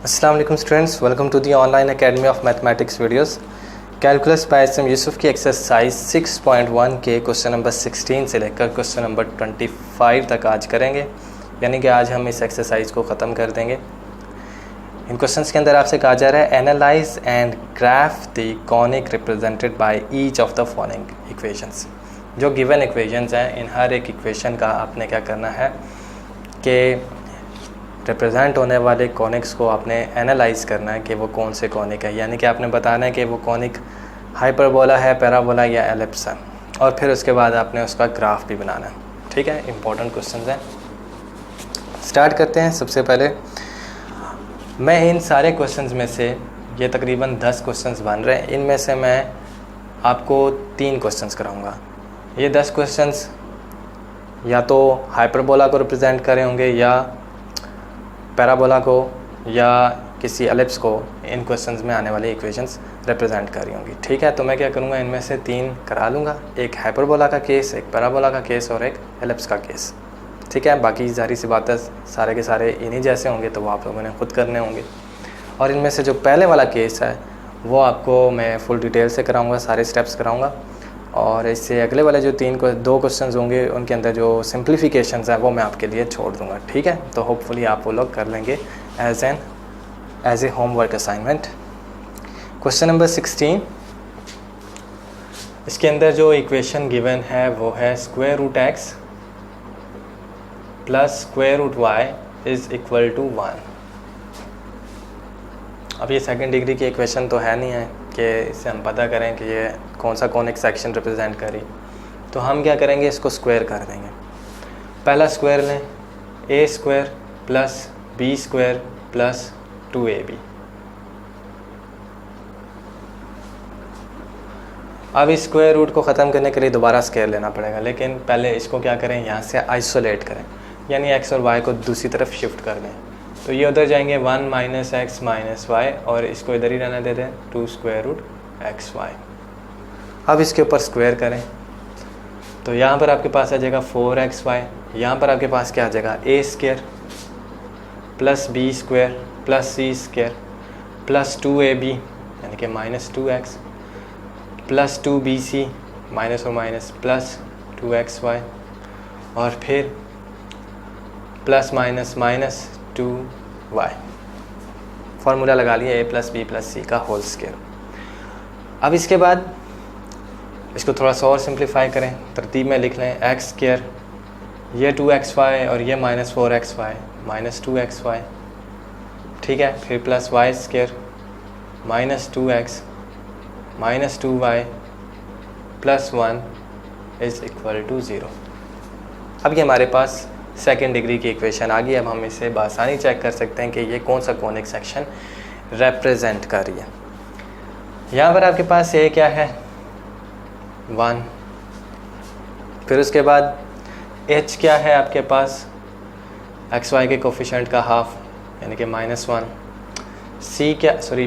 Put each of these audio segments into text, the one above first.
अस्सलाम वालेकुम students, welcome to the online academy of mathematics videos. Calculus by S M Yusuf की exercise 6.1 के question number 16 से लेकर क्वेश्चन नंबर 25 तक आज करेंगे, यानी कि आज हम इस एक्सरसाइज को ख़त्म कर देंगे। इन क्वेश्चंस के अंदर आपसे कहा जा रहा है analyse and graph the conic represented by each of the following equations. जो गिवन इक्वेशंस हैं, इन हर एक इक्वेशन का आपने क्या करना है कि रिप्रेजेंट होने वाले कॉनिक्स को आपने एनालाइज करना है कि वो कौन से कॉनिक है, यानी कि आपने बताना है कि वो कॉनिक हाइपरबोला है, पैराबोला या एलिप्स है, और फिर उसके बाद आपने उसका ग्राफ भी बनाना है। ठीक है, इंपॉर्टेंट क्वेश्चंस हैं। स्टार्ट करते हैं। सबसे पहले मैं इन सारे क्वेश्चंस में से, ये तकरीबन 10 क्वेश्चंस बन रहे हैं, इनमें से मैं आपको 3 क्वेश्चंस कराऊंगा। ये 10 क्वेश्चंस या तो हाइपरबोला को रिप्रेजेंट करे होंगे या पैराबोला को या किसी एलिप्स को इन क्वेश्चंस में आने वाली इक्वेशंस रिप्रेजेंट कर रही होंगी। ठीक है, तो मैं क्या करूँगा, इनमें से 3 करा लूँगा, एक हाइपरबोला का केस, एक पैराबोला का केस और एक एलिप्स का केस। ठीक है, बाकी जारी सी बात है, सारे के सारे इन्हीं जैसे होंगे तो वो आप लोगों ने खुद करने होंगे। और इनमें से जो पहले वाला केस है वो आपको मैं फुल डिटेल से कराऊँगा, सारे स्टेप्स कराऊँगा, और इससे अगले वाले जो 2 क्वेश्चंस होंगे उनके अंदर जो सिंप्लीफिकेशंस हैं वो मैं आपके लिए छोड़ दूंगा। ठीक है, तो होपफुली आप वो लोग कर लेंगे as a homework assignment. Question number 16, इसके अंदर जो इक्वेशन गिवन है वो है square root x plus square root y is equal to 1। अब ये सेकंड डिग्री की इक्वेशन तो है नहीं है कि इससे हम पता करें कि ये कौन सा कॉनिक सेक्शन रिप्रेजेंट करी, तो हम क्या करेंगे, इसको स्क्वायर कर देंगे। पहला स्क्वायर लें, a square plus b square plus 2ab। अब इस स्क्वायर रूट को ख़त्म करने के लिए दोबारा स्क्वायर लेना पड़ेगा, लेकिन पहले इसको क्या करें, यहाँ से आइसोलेट करें, यानी x और y को दूसरी तरफ शिफ्ट कर दें। तो ये उधर जाएंगे 1 - x - y, और इसको इधर ही रहना दे दें 2 स्क्वायर रूट xy। अब इसके ऊपर स्क्वायर करें, तो यहाँ पर आपके पास आ जाएगा 4xy, यहाँ पर आपके पास क्या आ जाएगा, a square plus b square plus c square plus 2ab यानी कि -2x प्लस 2bc माइनस और माइनस प्लस 2xy, और फिर plus minus minus 2y। Formula लगा लिया a प्लस बी प्लस सी का होल स्क्वायर। अब इसके बाद इसको थोड़ा सा और सिंप्लीफाई करें, तरतीब में लिख लें x स्क्वायर, ये 2xy और ये -4xy माइनस 2xy। ठीक है, फिर plus y square minus 2x minus 2y plus 1 is equal to 0। अब ये हमारे पास सेकेंड डिग्री की इक्वेशन आ गई। अब हम इसे बआसानी चेक कर सकते हैं कि ये कौन सा कॉनिक सेक्शन रिप्रेजेंट कर रही है। यहाँ पर आपके पास ये क्या है, 1, फिर उसके बाद h क्या है आपके पास, xy के कोफिशिएंट का हाफ यानी कि -1।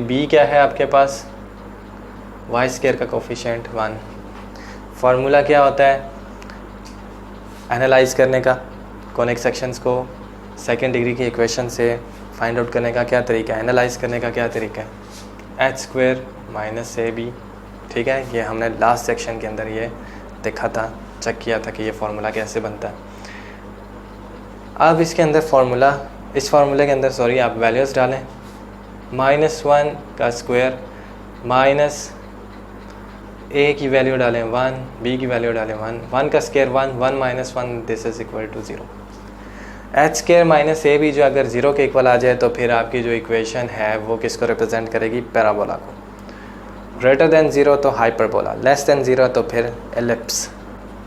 b क्या है आपके पास, y स्क्वायर का कोफिशिएंट 1। फार्मूला क्या होता है एनालाइज करने का, कॉनिक सेक्शंस को सेकेंड डिग्री की इक्वेशन से फाइंड आउट करने का क्या तरीका है, एनालाइज करने का क्या तरीका है, h स्क्वायर माइनस ab। ठीक है, ये हमने लास्ट सेक्शन के अंदर ये देखा था, चेक किया था कि ये फार्मूला कैसे बनता है। अब इसके अंदर इस फार्मूले के अंदर आप वैल्यूज़ डालें, -1 का स्क्वायर माइनस a की वैल्यू डालें 1, b की वैल्यू डालें 1 का square 1 - 1 this is equal to 0। h square minus ab जो अगर 0 के इक्वल आ जाए तो फिर आपकी जो इक्वेशन है वो किसको रिप्रेजेंट करेगी, पैराबोला को। ग्रेटर देन 0 तो हाइपरबोला, लेस देन 0 तो फिर एलिप्स।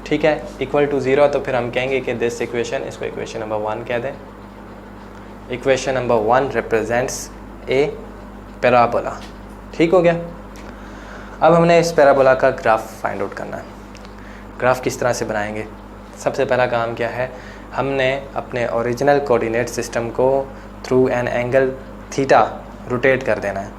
ठीक है, इक्वल टू 0 तो फिर हम कहेंगे कि दिस इक्वेशन, इसको इक्वेशन नंबर 1 कह दें। इक्वेशन नंबर 1 रिप्रेजेंट्स ए पैराबोला। ठीक हो गया। अब हमने इस पैराबोला का ग्राफ फाइंड आउट करना है। ग्राफ किस तरह से बनाएंगे, सबसे पहला काम क्या है, हमने अपने ओरिजिनल कोऑर्डिनेट सिस्टम को through an angle theta rotate कर देना है,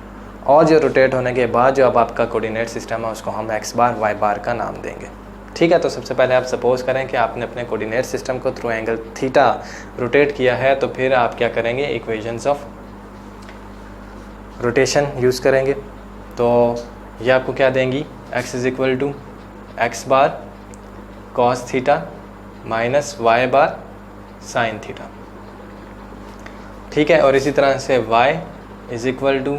और जो रोटेट होने के बाद जो अब आपका कोऑर्डिनेट सिस्टम है उसको हम x बार y बार का नाम देंगे। ठीक है, तो सबसे पहले आप सपोज़ करें कि आपने अपने कोऑर्डिनेट सिस्टम को थ्रू एंगल थीटा रोटेट किया है, तो फिर आप क्या करेंगे, इक्वेशंस ऑफ रोटेशन यूज़ करेंगे तो ये आपको क्या देंगी, x is equal to x bar cos theta minus y bar sine theta. ठीक है, और इसी तरह से y is equal to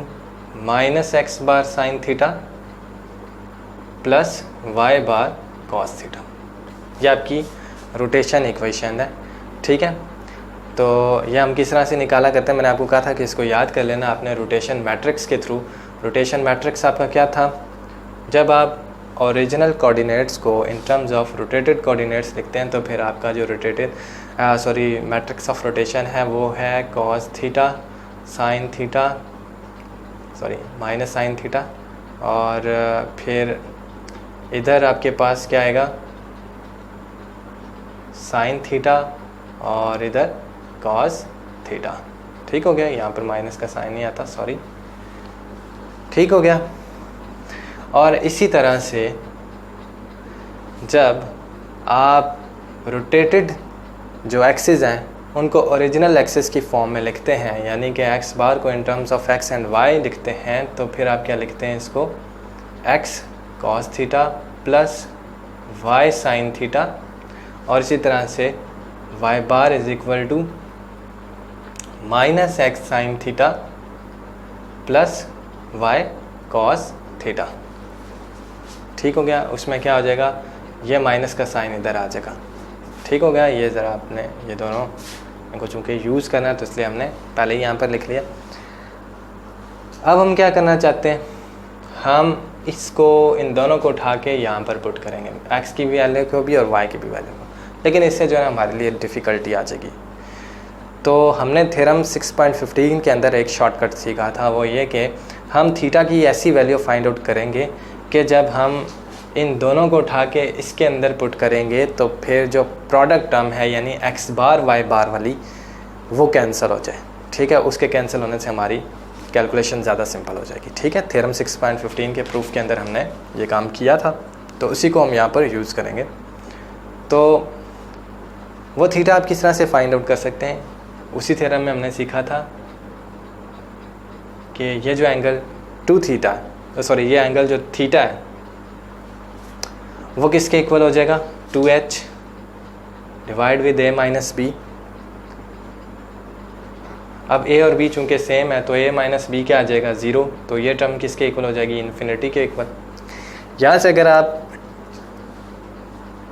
minus x bar sine theta plus y bar cos theta. ये आपकी रोटेशन इक्वेशन है। ठीक है, तो ये हम किस तरह से निकाला करते हैं, मैंने आपको कहा था कि इसको याद कर लेना आपने रोटेशन मैट्रिक्स के थ्रू। रोटेशन मैट्रिक्स आपका क्या था, जब आप ओरिजिनल कोऑर्डिनेट्स को in terms of rotated coordinates लिखते हैं तो फिर आपका जो मैट्रिक्स ऑफ रोटेशन है वो है cos theta sine theta minus sign theta, और फिर इधर आपके पास क्या आएगा साइन थीटा और इधर कॉस थीटा। ठीक हो गया, यहाँ पर माइनस का साइन नहीं आता, सॉरी। ठीक हो गया। और इसी तरह से जब आप रोटेटेड जो एक्सिस हैं उनको ओरिजिनल एक्सिस की फॉर्म में लिखते हैं, यानी कि एक्स बार को in terms of x and y लिखते हैं, तो फिर आप क्या लिखते हैं इसको, x cos theta plus y sine theta, और इसी तरह से y bar is equal to minus x sine theta plus y cos theta. ठीक हो गया, उसमें क्या हो जाएगा, ये माइनस का साइन इधर आ जाएगा। ठीक हो गया, ये ज़रा आपने ये दोनों इनको चूँकि यूज़ करना है तो इसलिए हमने पहले ही यहाँ पर लिख लिया। अब हम क्या करना चाहते हैं, हम इसको इन दोनों को उठा के यहाँ पर पुट करेंगे, एक्स की वैल्यू को भी और वाई की भी वैल्यू को, लेकिन इससे जो है हमारे लिए डिफ़िकल्टी आ जाएगी। तो हमने थ्योरम 6.15 के अंदर एक शॉर्टकट सीखा था, वो ये कि हम थीटा की ऐसी वैल्यू फाइंड आउट करेंगे कि जब हम इन दोनों को उठा के इसके अंदर पुट करेंगे तो फिर जो प्रोडक्ट टर्म है यानी एक्स बार वाई बार वाली वो कैंसिल हो जाए। ठीक है, उसके कैंसिल होने से हमारी कैलकुलेशन ज़्यादा सिंपल हो जाएगी। ठीक है, थ्योरम 6.15 के प्रूफ के अंदर हमने ये काम किया था, तो उसी को हम यहाँ पर यूज़ करेंगे। तो वो थीटा आप किस तरह से फाइंड आउट कर सकते हैं, उसी थ्योरम में हमने सीखा था कि ये जो एंगल ये एंगल जो थीटा है वो किसके इक्वल हो जाएगा, 2h divide with a minus b. अब a और b चूँकि सेम है तो a माइनस बी क्या आ जाएगा, 0, तो ये टर्म किसके इक्वल हो जाएगी, इन्फिनिटी के इक्वल। यहाँ से अगर आप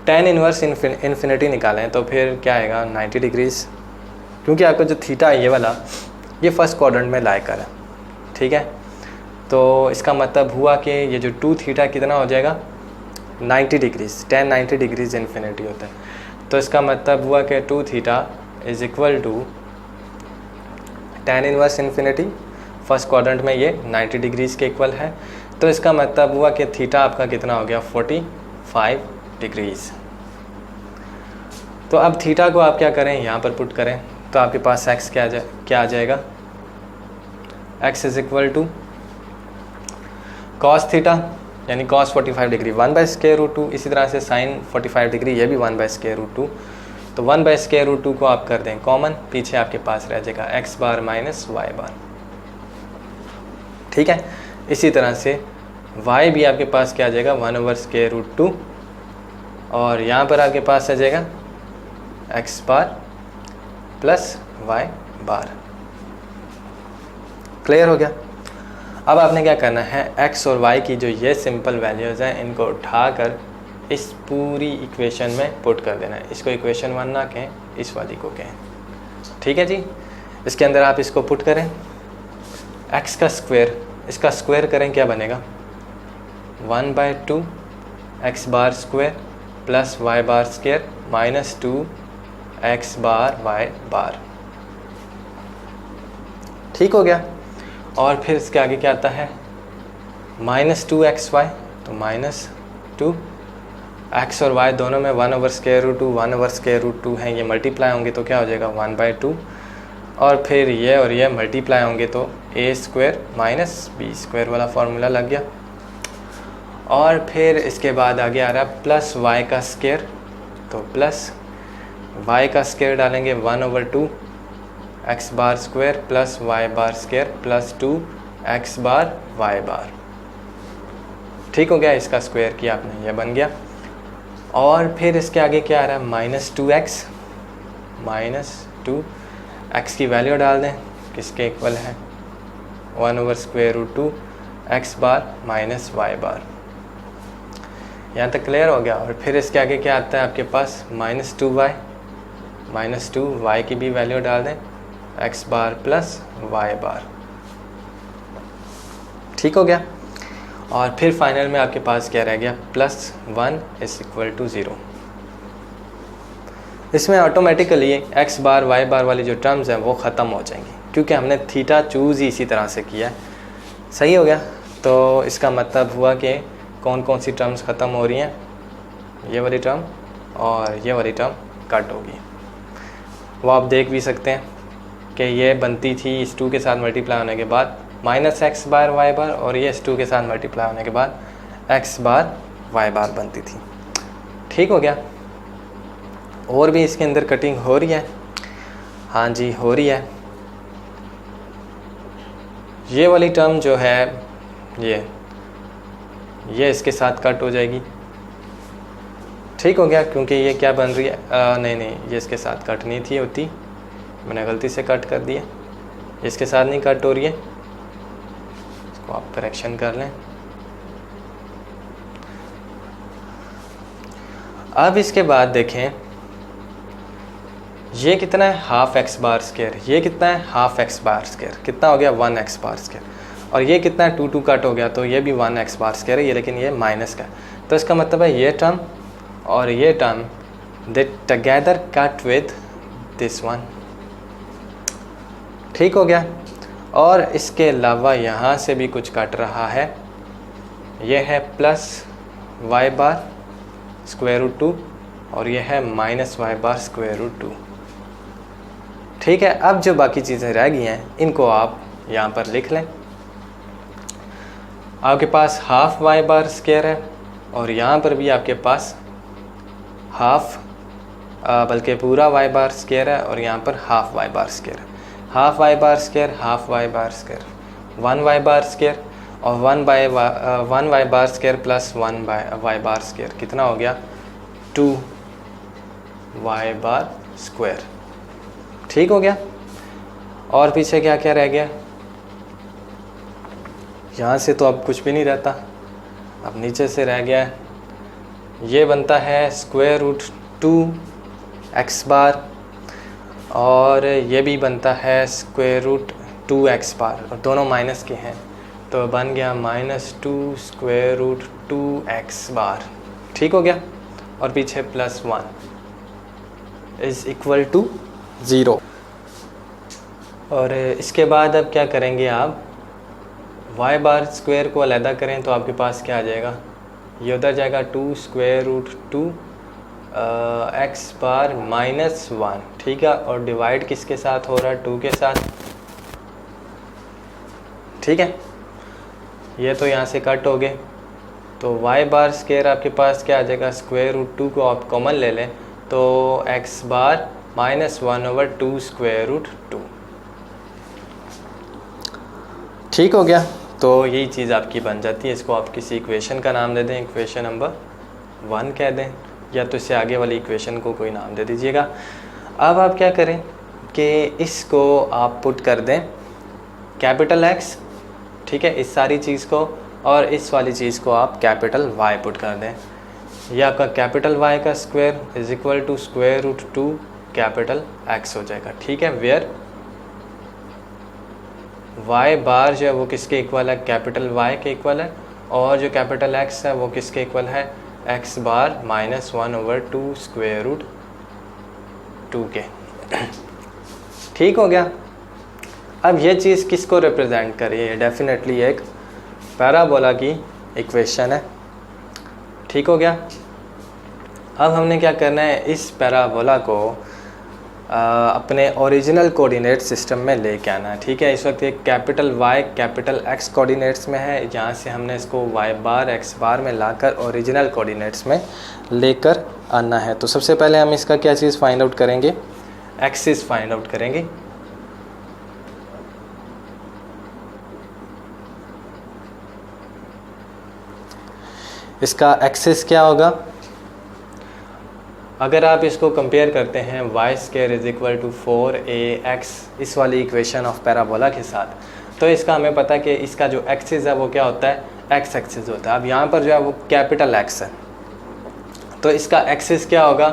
tan इनवर्स इन्फिनिटी निकालें तो फिर क्या आएगा, 90 डिग्रीज़, क्योंकि आपका जो थीटा है ये वाला ये फर्स्ट क्वाड्रेंट में लाई कर है। ठीक है, तो इसका मतलब हुआ कि ये जो 2 थीटा कितना हो जाएगा, 90 डिग्रीज़, tan 90 डिग्रीज़ इन्फिनिटी होता है। तो इसका मतलब हुआ कि 2 थीटा is equal to tan inverse infinity, first quadrant में ये 90 डिग्रीज़ के इक्वल है। तो इसका मतलब हुआ कि थीटा आपका कितना हो गया, 45 डिग्रीज़। तो अब थीटा को आप क्या करें, यहाँ पर पुट करें, तो आपके पास x क्या आ जाएगा, x is equal to cos theta यानी कॉस 45 डिग्री 1/√2, इसी तरह से साइन 45 डिग्री ये भी 1/√2। तो 1/√2 को आप कर दें कॉमन, पीछे आपके पास रह जाएगा x बार माइनस वाई बार। ठीक है, इसी तरह से y भी आपके पास क्या आ जाएगा, 1/√2, और यहाँ पर आपके पास आ जाएगा x बार प्लस वाई बार। क्लियर हो गया। अब आपने क्या करना है, x और y की जो ये सिंपल वैल्यूज़ हैं इनको उठाकर इस पूरी इक्वेशन में पुट कर देना है। इसको इक्वेशन 1 ना कहें, इस वाली को कहें। ठीक है जी, इसके अंदर आप इसको पुट करें, x का स्क्वायर, इसका स्क्वायर करें, क्या बनेगा, 1/2 x bar square plus y bar square minus 2 x बार y बार। ठीक हो गया। और फिर इसके आगे क्या आता है, -2xy, तो -2 x और y दोनों में 1/√2 हैं, ये मल्टीप्लाई होंगे तो क्या हो जाएगा, 1/2, और फिर ये और ये मल्टीप्लाई होंगे तो a² माइनस b² वाला फार्मूला लग गया। और फिर इसके बाद आगे आ रहा है प्लस y का स्क्वायर, तो प्लस y का स्क्वायर डालेंगे 1/2 x bar square plus y bar square plus 2 x bar y बार। ठीक हो गया, इसका स्क्वायर किया आपने, यह बन गया। और फिर इसके आगे क्या आ रहा है, -2x, -2x की वैल्यू डाल दें, किसके इक्वल है, 1/√2 एक्स बार माइनस वाई बार। यहाँ तक क्लियर हो गया। और फिर इसके आगे क्या आता है आपके पास, -2y की भी वैल्यू डाल दें, एक्स बार प्लस वाई बार। ठीक हो गया। और फिर फाइनल में आपके पास क्या रह गया, +1 = 0। इसमें ऑटोमेटिकली एक्स बार वाई बार वाली जो टर्म्स हैं वो ख़त्म हो जाएंगी, क्योंकि हमने थीटा चूज़ ही इसी तरह से किया है। सही हो गया। तो इसका मतलब हुआ कि कौन कौन सी टर्म्स ख़त्म हो रही हैं, ये वाली टर्म और ये वाली टर्म कट होगी। वो आप देख भी सकते हैं कि ये बनती थी इस 2 के साथ मल्टीप्लाई होने के बाद -x बार वाई बार, और ये इस 2 के साथ मल्टीप्लाई होने के बाद x बार वाई बार बनती थी। ठीक हो गया। और भी इसके अंदर कटिंग हो रही है, हाँ जी हो रही है। ये वाली टर्म जो है ये इसके साथ कट हो जाएगी। ठीक हो गया, क्योंकि ये क्या बन रही है, नहीं ये इसके साथ कट नहीं थी होती, मैंने गलती से कट कर दिया, इसके साथ नहीं कट हो रही है, इसको आप करेक्शन कर लें। अब इसके बाद देखें, ये कितना है, ½ x बार स्क्वायर, ये कितना है ½ x बार स्क्वायर, कितना हो गया 1x बार स्क्वायर, और ये कितना है 2 कट हो गया, तो ये भी 1x बार स्क्वायर है ये, लेकिन ये माइनस का। तो इसका मतलब है ये टर्म और ये term they together cut with this one. ठीक हो गया। और इसके अलावा यहाँ से भी कुछ कट रहा है, ये है +y बार √2 और ये है -y बार √2। ठीक है। अब जो बाकी चीज़ें रह गई हैं इनको आप यहाँ पर लिख लें। आपके पास ½ y बार स्क्वायर है, और यहाँ पर भी आपके पास बल्कि पूरा y बार स्क्वायर है, और यहाँ पर ½ y बार स्क्वायर है। ½ y bar square, ½ y bar square, 1y bar square, और 1y बार square plus 1y bar square, कितना हो गया 2y बार स्क्वायर। ठीक हो गया। और पीछे क्या क्या रह गया, यहाँ से तो अब कुछ भी नहीं रहता, अब नीचे से रह गया है, ये बनता है √2x बार, और ये भी बनता है √2x बार, और दोनों माइनस के हैं, तो बन गया -2 √2x बार। ठीक हो गया। और पीछे +1 = 0। और इसके बाद अब क्या करेंगे आप, y बार स्क्वायर को अलहदा करें तो आपके पास क्या आ जाएगा, ये उधर जाएगा 2 √2 x बार -1। ठीक है। और डिवाइड किसके साथ हो रहा है, 2 के साथ। ठीक है। ये तो यहाँ से कट हो गए, तो y बार स्क्वायर आपके पास क्या आ जाएगा, √2 को आप कॉमन ले लें तो x बार -1/2 √2। ठीक हो गया। तो यही चीज़ आपकी बन जाती है। इसको आप किसी इक्वेशन का नाम दे दें, इक्वेशन नंबर 1 कह दें, या तो इससे आगे वाली इक्वेशन को कोई नाम दे दीजिएगा। अब आप क्या करें कि इसको आप पुट कर दें कैपिटल X, ठीक है, इस सारी चीज़ को, और इस वाली चीज़ को आप कैपिटल Y पुट कर दें। ये आपका कैपिटल Y का स्क्वायर = √2 कैपिटल X हो जाएगा। ठीक है। वेयर y बार जो है वो किसके इक्वल है, कैपिटल Y के इक्वल है, और जो कैपिटल X है वो किसके इक्वल है, x बार -1/2 √2 के। ठीक हो गया। अब ये चीज़ किसको रिप्रेजेंट कर रही है, डेफिनेटली एक पैराबोला की इक्वेशन है। ठीक हो गया। अब हमने क्या करना है, इस पैराबोला को अपने ओरिजिनल कोऑर्डिनेट सिस्टम में लेके आना है। ठीक है। इस वक्त एक capital Y capital X coordinates में है, जहाँ से हमने इसको y बार x बार में लाकर ओरिजिनल कोऑर्डिनेट्स में लेकर आना है। तो सबसे पहले हम इसका क्या चीज़ फाइंड आउट करेंगे, एक्सिस फाइंड आउट करेंगे। इसका एक्सिस क्या होगा? अगर आप इसको कंपेयर करते हैं y square is equal to 4ax इस वाली इक्वेशन ऑफ पैराबोला के साथ, तो इसका हमें पता है कि इसका जो एक्सिस है वो क्या होता है? x एक्सिस होता है। अब यहाँ पर जो है वो कैपिटल x है, तो इसका एक्सिस क्या होगा?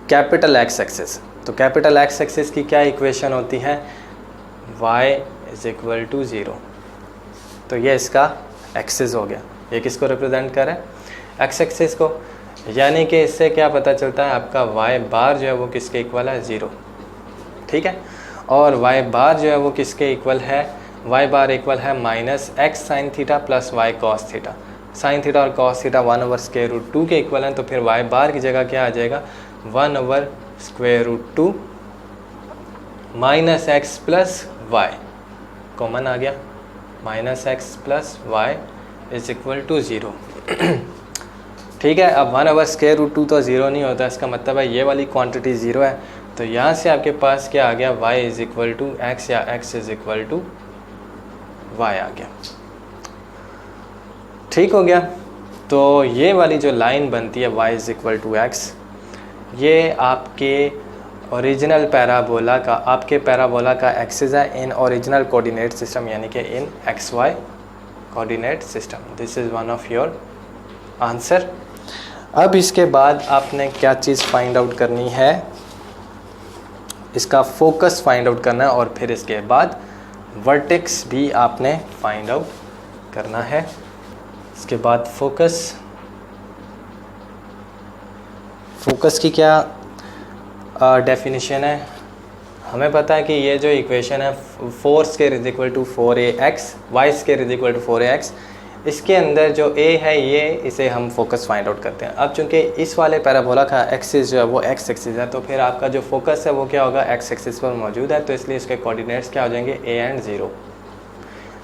Capital x axis. तो कैपिटल x एक्सिस की क्या इक्वेशन होती है? y is equal to 0। तो ये इसका एक्सिस हो गया। ये किसको रिप्रेजेंट कर रहा है? x एक्सिस को। यानी कि इससे क्या पता चलता है? आपका y बार जो है वो किसके इक्वल है? 0। ठीक है। और y बार जो है वो किसके इक्वल है? y बार इक्वल है minus x sine theta plus y cos theta. Sine theta और कॉस थीटा 1/√2 के इक्वल हैं, तो फिर y बार की जगह क्या आ जाएगा? 1/√2 minus x plus y, common आ गया, minus x plus y is equal to 0। ठीक है। अब 1/√2 तो 0 नहीं होता, इसका मतलब है ये वाली क्वांटिटी 0 है। तो यहाँ से आपके पास क्या आ गया? y is equal to x या x is equal to y आ गया। ठीक हो गया। तो ये वाली जो लाइन बनती है y is equal to x, ये आपके ओरिजिनल पैराबोला का, आपके पैराबोला का एक्सिस है इन ओरिजिनल कोऑर्डिनेट सिस्टम, यानी कि इन xy coordinate system. This is one of your answer. अब इसके बाद आपने क्या चीज़ फाइंड आउट करनी है? इसका फोकस फाइंड आउट करना है, और फिर इसके बाद वर्टेक्स भी आपने फाइंड आउट करना है। इसके बाद फोकस की क्या डेफिनेशन है? हमें पता है कि ये जो इक्वेशन है 4 square is equal to 4ax, y square is equal to 4ax, इसके अंदर जो a है ये, इसे हम फोकस फाइंड आउट करते हैं। अब चूंकि इस वाले पैराबोला का एक्सिस जो है वो x एक्सिस है, तो फिर आपका जो फोकस है वो क्या होगा? x एक्सिस पर मौजूद है, तो इसलिए इसके कोऑर्डिनेट्स क्या हो जाएंगे? a and 0।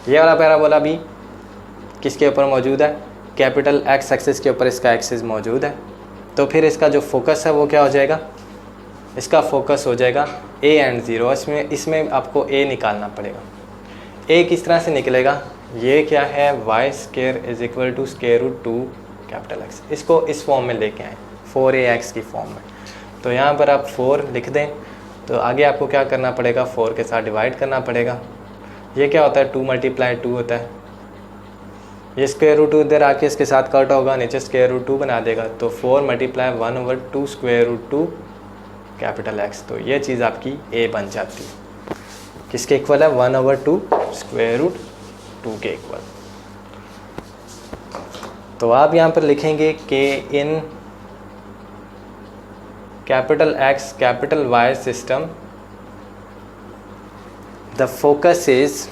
ये वाला पैराबोला भी किसके ऊपर मौजूद है? कैपिटल x एक्सिस के ऊपर इसका एक्सिस मौजूद है, तो फिर इसका जो फोकस है वो क्या हो जाएगा? इसका फोकस हो जाएगा a एंड 0। इसमें आपको a निकालना पड़ेगा। a किस तरह से निकलेगा? ये क्या है? y square is equal to square root 2 capital x। इसको इस फॉर्म में लेके आए, 4ax की फॉर्म में। तो यहाँ पर आप 4 लिख दें, तो आगे आपको क्या करना पड़ेगा? 4 के साथ डिवाइड करना पड़ेगा। ये क्या होता है? 2 × 2 होता है। ये स्क्वायर रूट 2 इधर आके इसके साथ कट होगा, नीचे स्क्वायर रूट 2 बना देगा, तो 4 × 1/2 स्क्वायर रूट 2 कैपिटल x। तो ये चीज़ आपकी a बन जाती है। किसके इक्वल है? 1/2 स्क्वायर रूट 2 के इक्वल। तो आप यहाँ पर लिखेंगे कि in capital X capital Y system the focus is,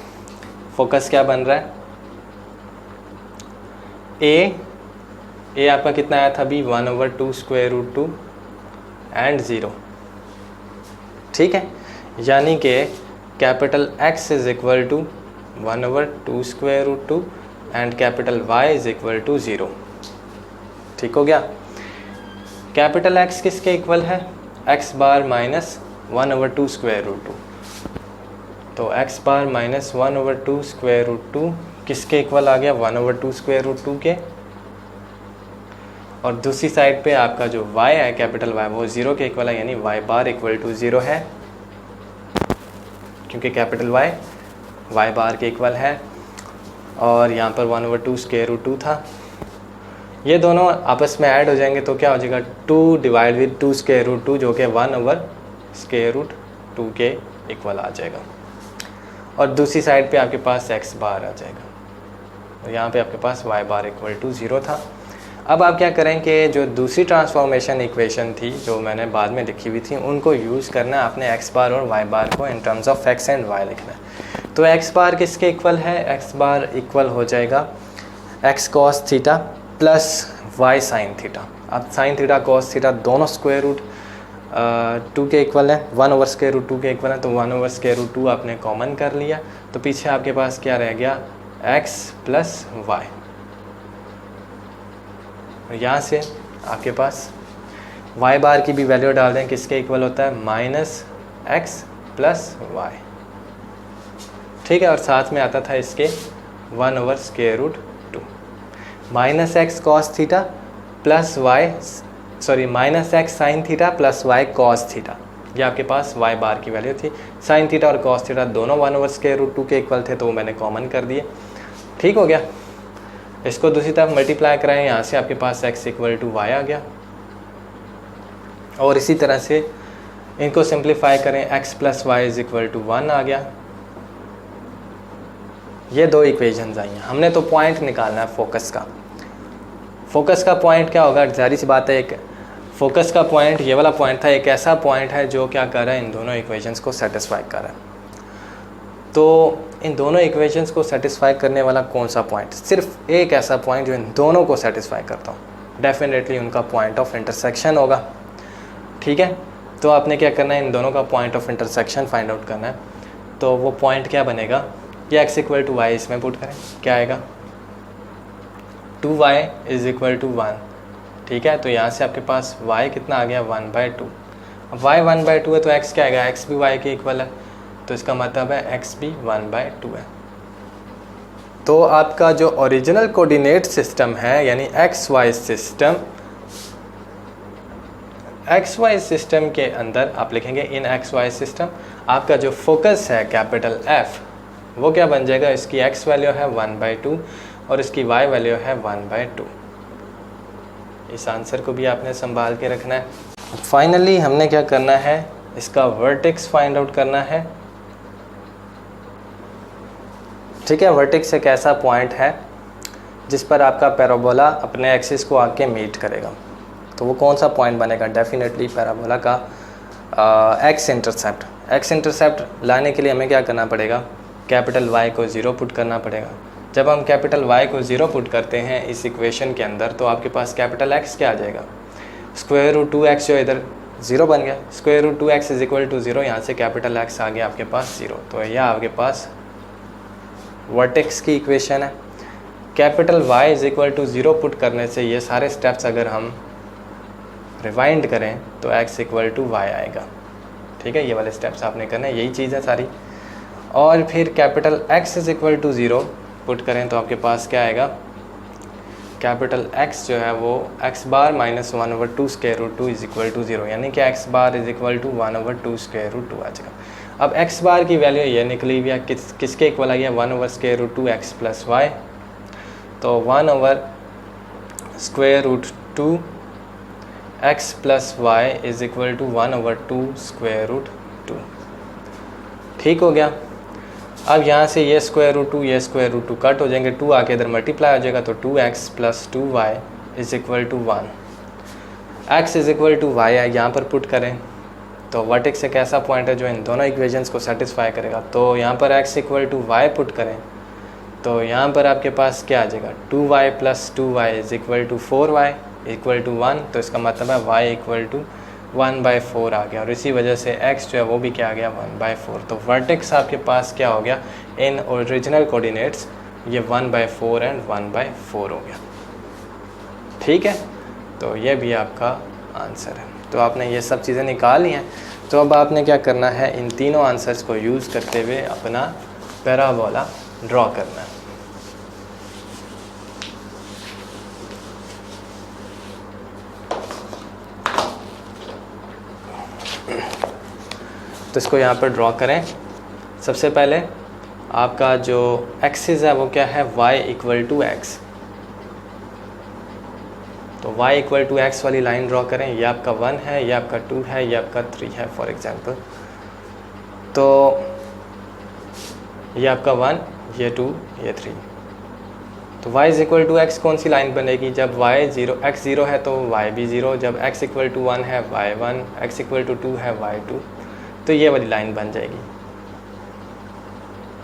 focus क्या बन रहा है? a आपका कितना आया था अभी? 1/2 स्क्वायर रूट 2 एंड 0। ठीक है। यानी कि capital X is equal to 1/2 square root 2 and capital Y is equal to 0। ठीक हो गया। कैपिटल X किसके इक्वल है? x bar minus 1/2 square root 2। तो x bar minus 1/2 square root 2 किसके इक्वल आ गया? 1/2 स्क्वायर रूट 2 के। और दूसरी साइड पे आपका जो y है कैपिटल Y वो 0 के इक्वल है, यानी y बार इक्वल टू 0 है, क्योंकि कैपिटल y बार के इक्वल है। और यहाँ पर 1/2 स्क्वायर रूट 2 था, ये दोनों आपस में ऐड हो जाएंगे तो क्या हो जाएगा? 2 डिवाइड विद 2 स्क्वायर रूट 2, जो कि 1/स्क्वायर रूट 2 के इक्वल आ जाएगा। और दूसरी साइड पे आपके पास x बार आ जाएगा, और यहाँ पे आपके पास y बार इक्वल टू 0 था। अब आप क्या करें कि जो दूसरी ट्रांसफॉर्मेशन इक्वेशन थी जो मैंने बाद में लिखी हुई थी, उनको यूज़ करना है आपने x बार और y बार को in terms of x and y लिखना है। तो x बार किसके इक्वल है? x बार इक्वल हो जाएगा x cos theta plus y sine theta. अब साइन थीटा कॉस थीटा दोनों स्क्वायर रूट 2 के इक्वल है, 1/स्क्वायर रूट 2 के इक्वल है, तो 1/स्क्वायर रूट 2 आपने कॉमन कर लिया, तो पीछे आपके पास क्या रह गया? x plus y. यहाँ से आपके पास y बार की भी वैल्यू डाल दें, किसके इक्वल होता है? Minus x plus y. ठीक है। और साथ में आता था इसके 1/स्क्वायर root 2। Minus x cos theta plus y minus x sine theta plus y cos theta, ये आपके पास वाई बार की वैल्यू थी। साइन थीटा और कॉस थीटा दोनों 1/√2 के इक्वल थे, तो वो मैंने कॉमन कर दिए। ठीक हो गया। इसको दूसरी तरफ मल्टीप्लाई कराएं, यहाँ से आपके पास x = y आ गया। और इसी तरह से इनको सिंप्लीफाई करें, x + y = 1 आ गया। ये दो इक्वेशंस आई हैं। हमने तो पॉइंट निकालना है फोकस का। फोकस का पॉइंट क्या होगा, जारी सी बात है, एक फोकस का पॉइंट ये वाला पॉइंट था, एक ऐसा पॉइंट है जो क्या कर रहा है, इन दोनों इक्वेशंस को सेटिस्फाई कर रहा है। तो इन दोनों इक्वेशंस को सेटिस्फाई करने वाला कौन सा पॉइंट, सिर्फ एक ऐसा पॉइंट जो इन दोनों को सेटिस्फाई करता हो, डेफिनेटली उनका पॉइंट ऑफ इंटरसेक्शन होगा। ठीक है, तो आपने क्या करना है, इन दोनों का point of intersection find out करना है। तो वो पॉइंट क्या बनेगा, ये x = y इसमें पुट करें, क्या आएगा 2y = 1। ठीक है, तो यहाँ से आपके पास y कितना आ गया 1/2। अब y 1/2 है तो x क्या आएगा, x भी y के इक्वल है, तो इसका मतलब है x भी 1/2 है। तो आपका जो ओरिजिनल कोऑर्डिनेट सिस्टम है, यानी XY सिस्टम के अंदर आप लिखेंगे इन XY सिस्टम, आपका जो फोकस है कैपिटल F, वो क्या बन जाएगा, इसकी x वैल्यू है 1/2 और इसकी y वैल्यू है 1/2। इस आंसर को भी आपने संभाल के रखना है। फाइनली हमने क्या करना है, इसका वर्टेक्स फाइंड आउट करना है। ठीक है, वर्टेक्स एक ऐसा पॉइंट है जिस पर आपका पैराबोला अपने एक्सिस को आके मीट करेगा। तो वो कौन सा पॉइंट बनेगा, डेफिनेटली पैराबोला का एक्स इंटरसेप्ट लाने के लिए हमें क्या करना पड़ेगा, कैपिटल Y को 0 पुट करना पड़ेगा। जब हम कैपिटल Y को 0 पुट करते हैं इस इक्वेशन के अंदर, तो आपके पास कैपिटल X क्या आ जाएगा, √2x जो इधर 0 बन गया, √2x = 0, यहाँ से कैपिटल X आ गया आपके पास 0। तो यह आपके पास वर्टेक्स की इक्वेशन है। कैपिटल Y = 0 पुट करने से ये सारे स्टेप्स अगर हम रिवाइंड करें तो x = y आएगा। ठीक है, ये वाले स्टेप्स आपने करने, यही चीज़ है सारी। और फिर कैपिटल X = 0 पुट करें तो आपके पास क्या आएगा, कैपिटल X जो है वो x बार - 1/2 √2 = 0, यानी कि x बार = 1/2 √2 आ जाएगा। अब x बार की वैल्यू ये निकली हुई है, किसके इक्वल आ गया, 1/√2 x + y। तो 1/√2 x + y = 1/2 √2। ठीक हो गया। अब यहाँ से ये √2 कट हो जाएंगे, 2 आके इधर मल्टीप्लाई हो जाएगा, तो 2x + 2y = 1। x = y है, यहाँ पर पुट करें तो वर्टेक्स एक ऐसा पॉइंट है जो इन दोनों इक्वेशंस को सेटिस्फाई करेगा। तो यहाँ पर x = y पुट करें तो यहाँ पर आपके पास क्या आ जाएगा, 2y + 2y = 4y = 1। तो इसका मतलब है y = 1/4 आ गया, और इसी वजह से x जो है वो भी क्या आ गया 1/4। तो वर्टेक्स आपके पास क्या हो गया, इन ओरिजिनल कोऑर्डिनेट्स ये 1/4 एंड 1/4 हो गया। ठीक है, तो ये भी आपका आंसर है। तो आपने ये सब चीज़ें निकाल ली हैं। तो अब आपने क्या करना है, इन तीनों आंसर्स को यूज़ करते हुए अपना पैराबोला ड्रॉ करना है। तो इसको यहाँ पर ड्रॉ करें। सबसे पहले आपका जो एक्सिस है वो क्या है, y = x। तो y = x वाली लाइन ड्रॉ करें। ये आपका 1 है, ये आपका 2 है, ये आपका 3 है फॉर एग्जांपल। तो ये आपका 1, ये 2, ये 3। तो y = x कौन सी लाइन बनेगी, जब x 0 है तो y भी 0, जब x = 1 है y 1, x = 2 है y 2। तो ये वाली लाइन बन जाएगी।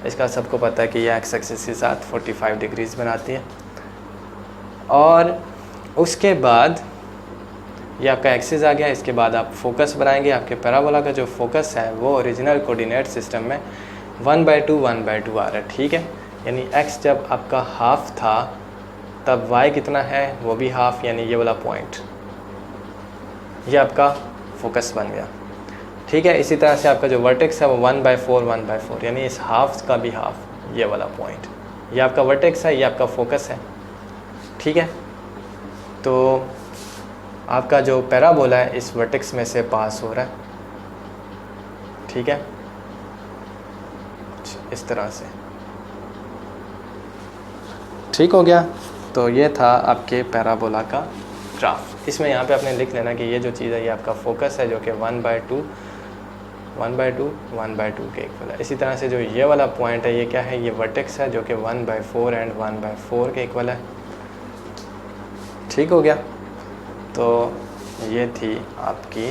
इसका सबको पता है कि ये x एक्सिस के साथ 45 डिग्रीज बनाती है। और उसके बाद ये आपका एक्सिस आ गया। इसके बाद आप फोकस बनाएंगे। आपके पैराबोला का जो फोकस है वो ओरिजिनल कोऑर्डिनेट सिस्टम में 1/2 1/2 आ रहा है। ठीक है, यानी x जब आपका हाफ था तब y कितना है, वो भी हाफ, यानी ये वाला पॉइंट, ये आपका फोकस बन गया। ठीक है, इसी तरह से आपका जो वर्टेक्स है वो 1/4 1/4, यानी इस हाफ का भी हाफ, ये वाला पॉइंट, ये आपका वर्टेक्स है, ये आपका फोकस है। ठीक है, तो आपका जो पैराबोला है इस वर्टेक्स में से पास हो रहा है, ठीक है, इस तरह से। ठीक हो गया। तो ये था आपके पैराबोला का ग्राफ। इसमें यहाँ पे आपने लिख लेना कि ये जो चीज़ है ये आपका फोकस है, जो कि 1/2 के इक्वल है। इसी तरह से जो ये वाला पॉइंट है ये क्या है, ये वर्टेक्स है, जो कि 1/4 एंड 1/4 के इक्वल है। ठीक हो गया। तो ये थी आपकी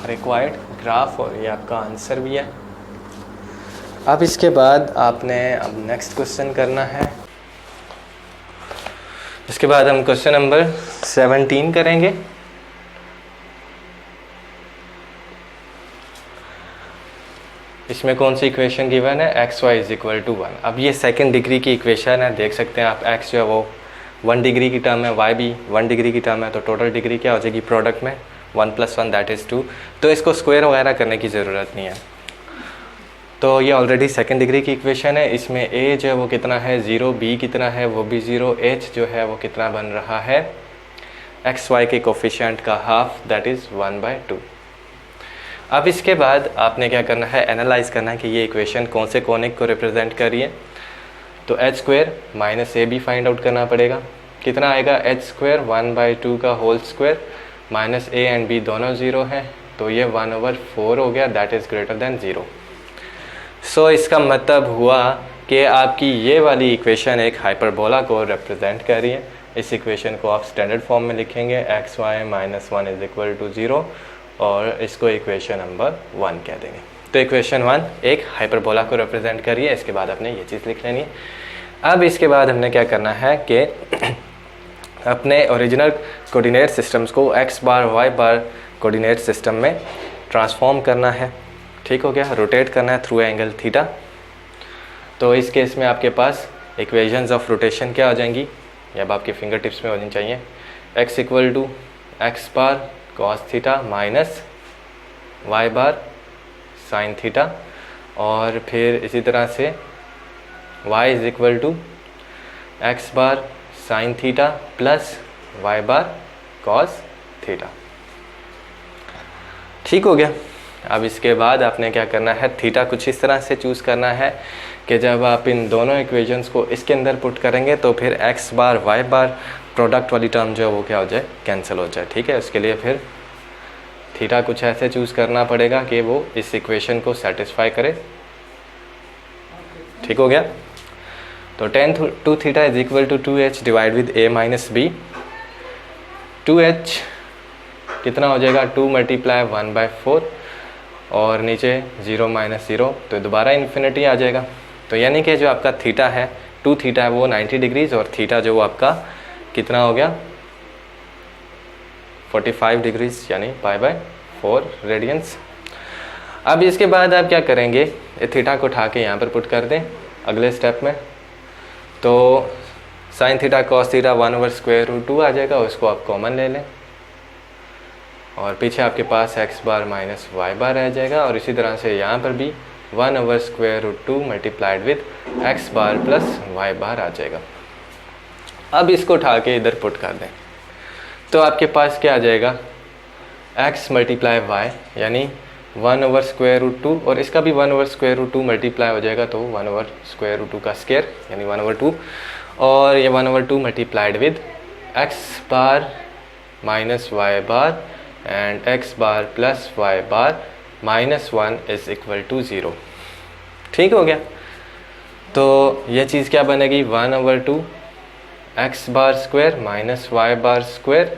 रिक्वायर्ड ग्राफ और ये आपका आंसर भी है। अब इसके बाद आपने अब नेक्स्ट क्वेश्चन करना है। इसके बाद हम क्वेश्चन नंबर 17 करेंगे। इसमें कौन सी इक्वेशन गिवन है, xy = 1। अब ये सेकंड डिग्री की इक्वेशन है, देख सकते हैं आप, x जो है वो 1 डिग्री की टर्म है, y भी 1 डिग्री की टर्म है, तो टोटल डिग्री क्या हो जाएगी प्रोडक्ट में 1 + 1 दैट इज़ 2। तो इसको स्क्वायर वगैरह करने की ज़रूरत नहीं है। तो ये ऑलरेडी सेकंड डिग्री की इक्वेशन है। इसमें a जो है वो कितना है 0, b कितना है वो भी 0, h जो है वो कितना बन रहा है x y के कोफिशिएंट का हाफ दैट इज़ 1/2। अब इसके बाद आपने क्या करना है, एनालाइज करना है कि ये इक्वेशन कौन से कोनिक को रिप्रेजेंट कर रही है। तो h² - ab फाइंड आउट करना पड़ेगा। कितना आएगा h² 1/2 का whole square minus a and b दोनों 0 हैं, तो ये 1/4 हो गया that is greater than 0। So इसका मतलब हुआ कि आपकी ये वाली इक्वेशन एक हाइपरबोला को रिप्रेजेंट कर रही है। इस इक्वेशन को आप स्टैंडर्ड फॉर्म में लिखेंगे xy - 1 = 0 और इसको इक्वेशन नंबर 1 कह देंगे। तो इक्वेशन 1 एक हाइपरबोला को रिप्रेजेंट कर रही है। इसके बाद आपने ये चीज़ लिख लेनी है। अब इसके बाद हमने क्या करना है कि अपने ओरिजिनल कोऑर्डिनेट सिस्टम्स को x बार y बार कोऑर्डिनेट सिस्टम में ट्रांसफॉर्म करना है। ठीक हो गया। रोटेट करना है थ्रू एंगल थीटा। तो इस केस में आपके पास इक्वेशंस ऑफ रोटेशन क्या हो जाएंगी, ये अब आपके फिंगर टिप्स में होनी चाहिए। x = x बार cos थीटा माइनस y बार sin थीटा, और फिर इसी तरह से y = x बार sin थीटा प्लस y बार cos थीटा। ठीक हो गया। अब इसके बाद आपने क्या करना है, थीटा कुछ इस तरह से चूज़ करना है कि जब आप इन दोनों इक्वेशंस को इसके अंदर पुट करेंगे तो फिर x बार y बार प्रोडक्ट वाली टर्म जो है वो क्या हो जाए, कैंसिल हो जाए। ठीक है, उसके लिए फिर थीटा कुछ ऐसे चूज़ करना पड़ेगा कि वो इस इक्वेशन को सेटिस्फाई करे। ठीक हो गया। तो tan 2θ = 2h divide with a - b। 2h कितना हो जाएगा 2 × 1/4 और नीचे 0 - 0, तो दोबारा इन्फिनिटी आ जाएगा। तो यानी कि जो आपका थीटा है 2θ है वो 90 डिग्रीज और थीटा जो वो आपका कितना हो गया 45 डिग्रीज यानी π/4 रेडियंस। अब इसके बाद आप क्या करेंगे, थीटा को उठा के यहाँ पर पुट कर दें अगले स्टेप में। तो sin थीटा cos थीटा 1/√2 आ जाएगा, उसको आप कॉमन ले लें और पीछे आपके पास x बार माइनस y बार रह जाएगा। और इसी तरह से यहाँ पर भी 1/√2 multiplied with x bar plus y बार आ जाएगा। अब इसको उठा के इधर पुट कर दें तो आपके पास क्या आ जाएगा x × y यानी 1/√2 और इसका भी 1/√2 मल्टीप्लाई हो जाएगा, तो 1/√2 का स्क्वायर यानी 1/2 और ये 1/2 multiplied with x bar minus y bar and x bar plus y बार -1 = 0। ठीक हो गया। तो ये चीज़ क्या बनेगी 1/2 x bar square minus y bar square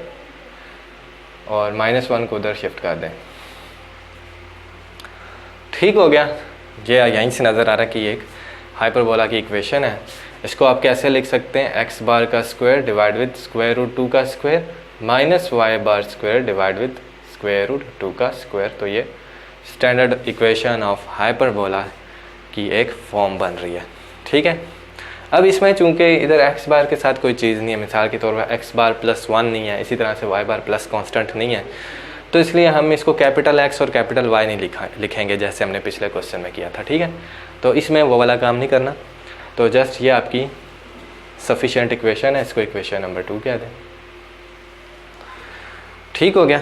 और -1 को उधर शिफ्ट कर दें। ठीक हो गया। ये यहीं से नज़र आ रहा है कि एक हाइपरबोला की इक्वेशन है। इसको आप कैसे लिख सकते हैं, x बार का स्क्वायर डिवाइड विद √2 का square minus y bar square divide with √2 का स्क्वायर। तो ये स्टैंडर्ड इक्वेशन ऑफ हाइपरबोला की एक फॉर्म बन रही है। ठीक है। अब इसमें चूंकि इधर x बार के साथ कोई चीज़ नहीं है, मिसाल के तौर पर x बार +1 नहीं है, इसी तरह से y बार प्लस कांस्टेंट नहीं है, तो इसलिए हम इसको कैपिटल X और कैपिटल Y नहीं लिखेंगे जैसे हमने पिछले क्वेश्चन में किया था। ठीक है। तो इसमें वो वाला काम नहीं करना। तो जस्ट ये आपकी सफिशिएंट इक्वेशन है, इसको इक्वेशन नंबर 2 कह दें। ठीक हो गया।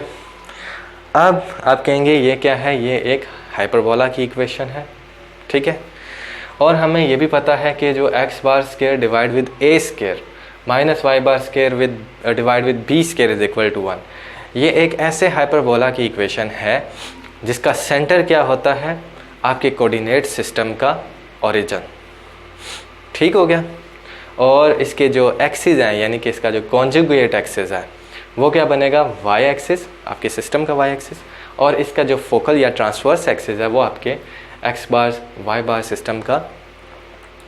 अब आप कहेंगे ये क्या है, ये एक हाइपरबोला की इक्वेशन है, ठीक है। और हमें ये भी पता है कि जो x bar square divide with a square minus y bar square with divide with b square is equal to 1, ये एक ऐसे हाइपरबोला की इक्वेशन है जिसका सेंटर क्या होता है, आपके कोऑर्डिनेट सिस्टम का ओरिजिन। ठीक हो गया। और इसके जो एक्सिस हैं, यानी कि इसका जो कॉन्जुगेट एक्सिस है वो क्या बनेगा, y एक्सिस, आपके सिस्टम का y एक्सिस, और इसका जो फोकल या ट्रांसवर्स एक्सिस है वो आपके x बार y बार सिस्टम का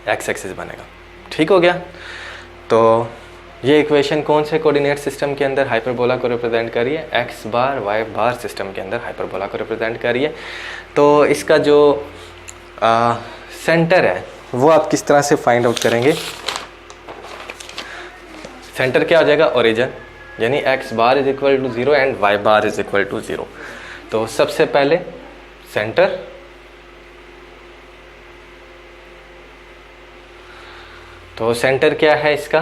x एक्सिस बनेगा। ठीक हो गया। तो ये इक्वेशन कौन से कोऑर्डिनेट सिस्टम के अंदर हाइपरबोला को रिप्रेजेंट कर रही है, x बार y बार सिस्टम के अंदर हाइपरबोला को रिप्रेजेंट कर रही है। तो इसका जो सेंटर है वो आप किस तरह से फाइंड आउट करेंगे। सेंटर क्या हो जाएगा, ओरिजिन, यानी x bar is equal to 0 and y bar is equal to 0। तो सबसे पहले सेंटर, तो सेंटर क्या है इसका,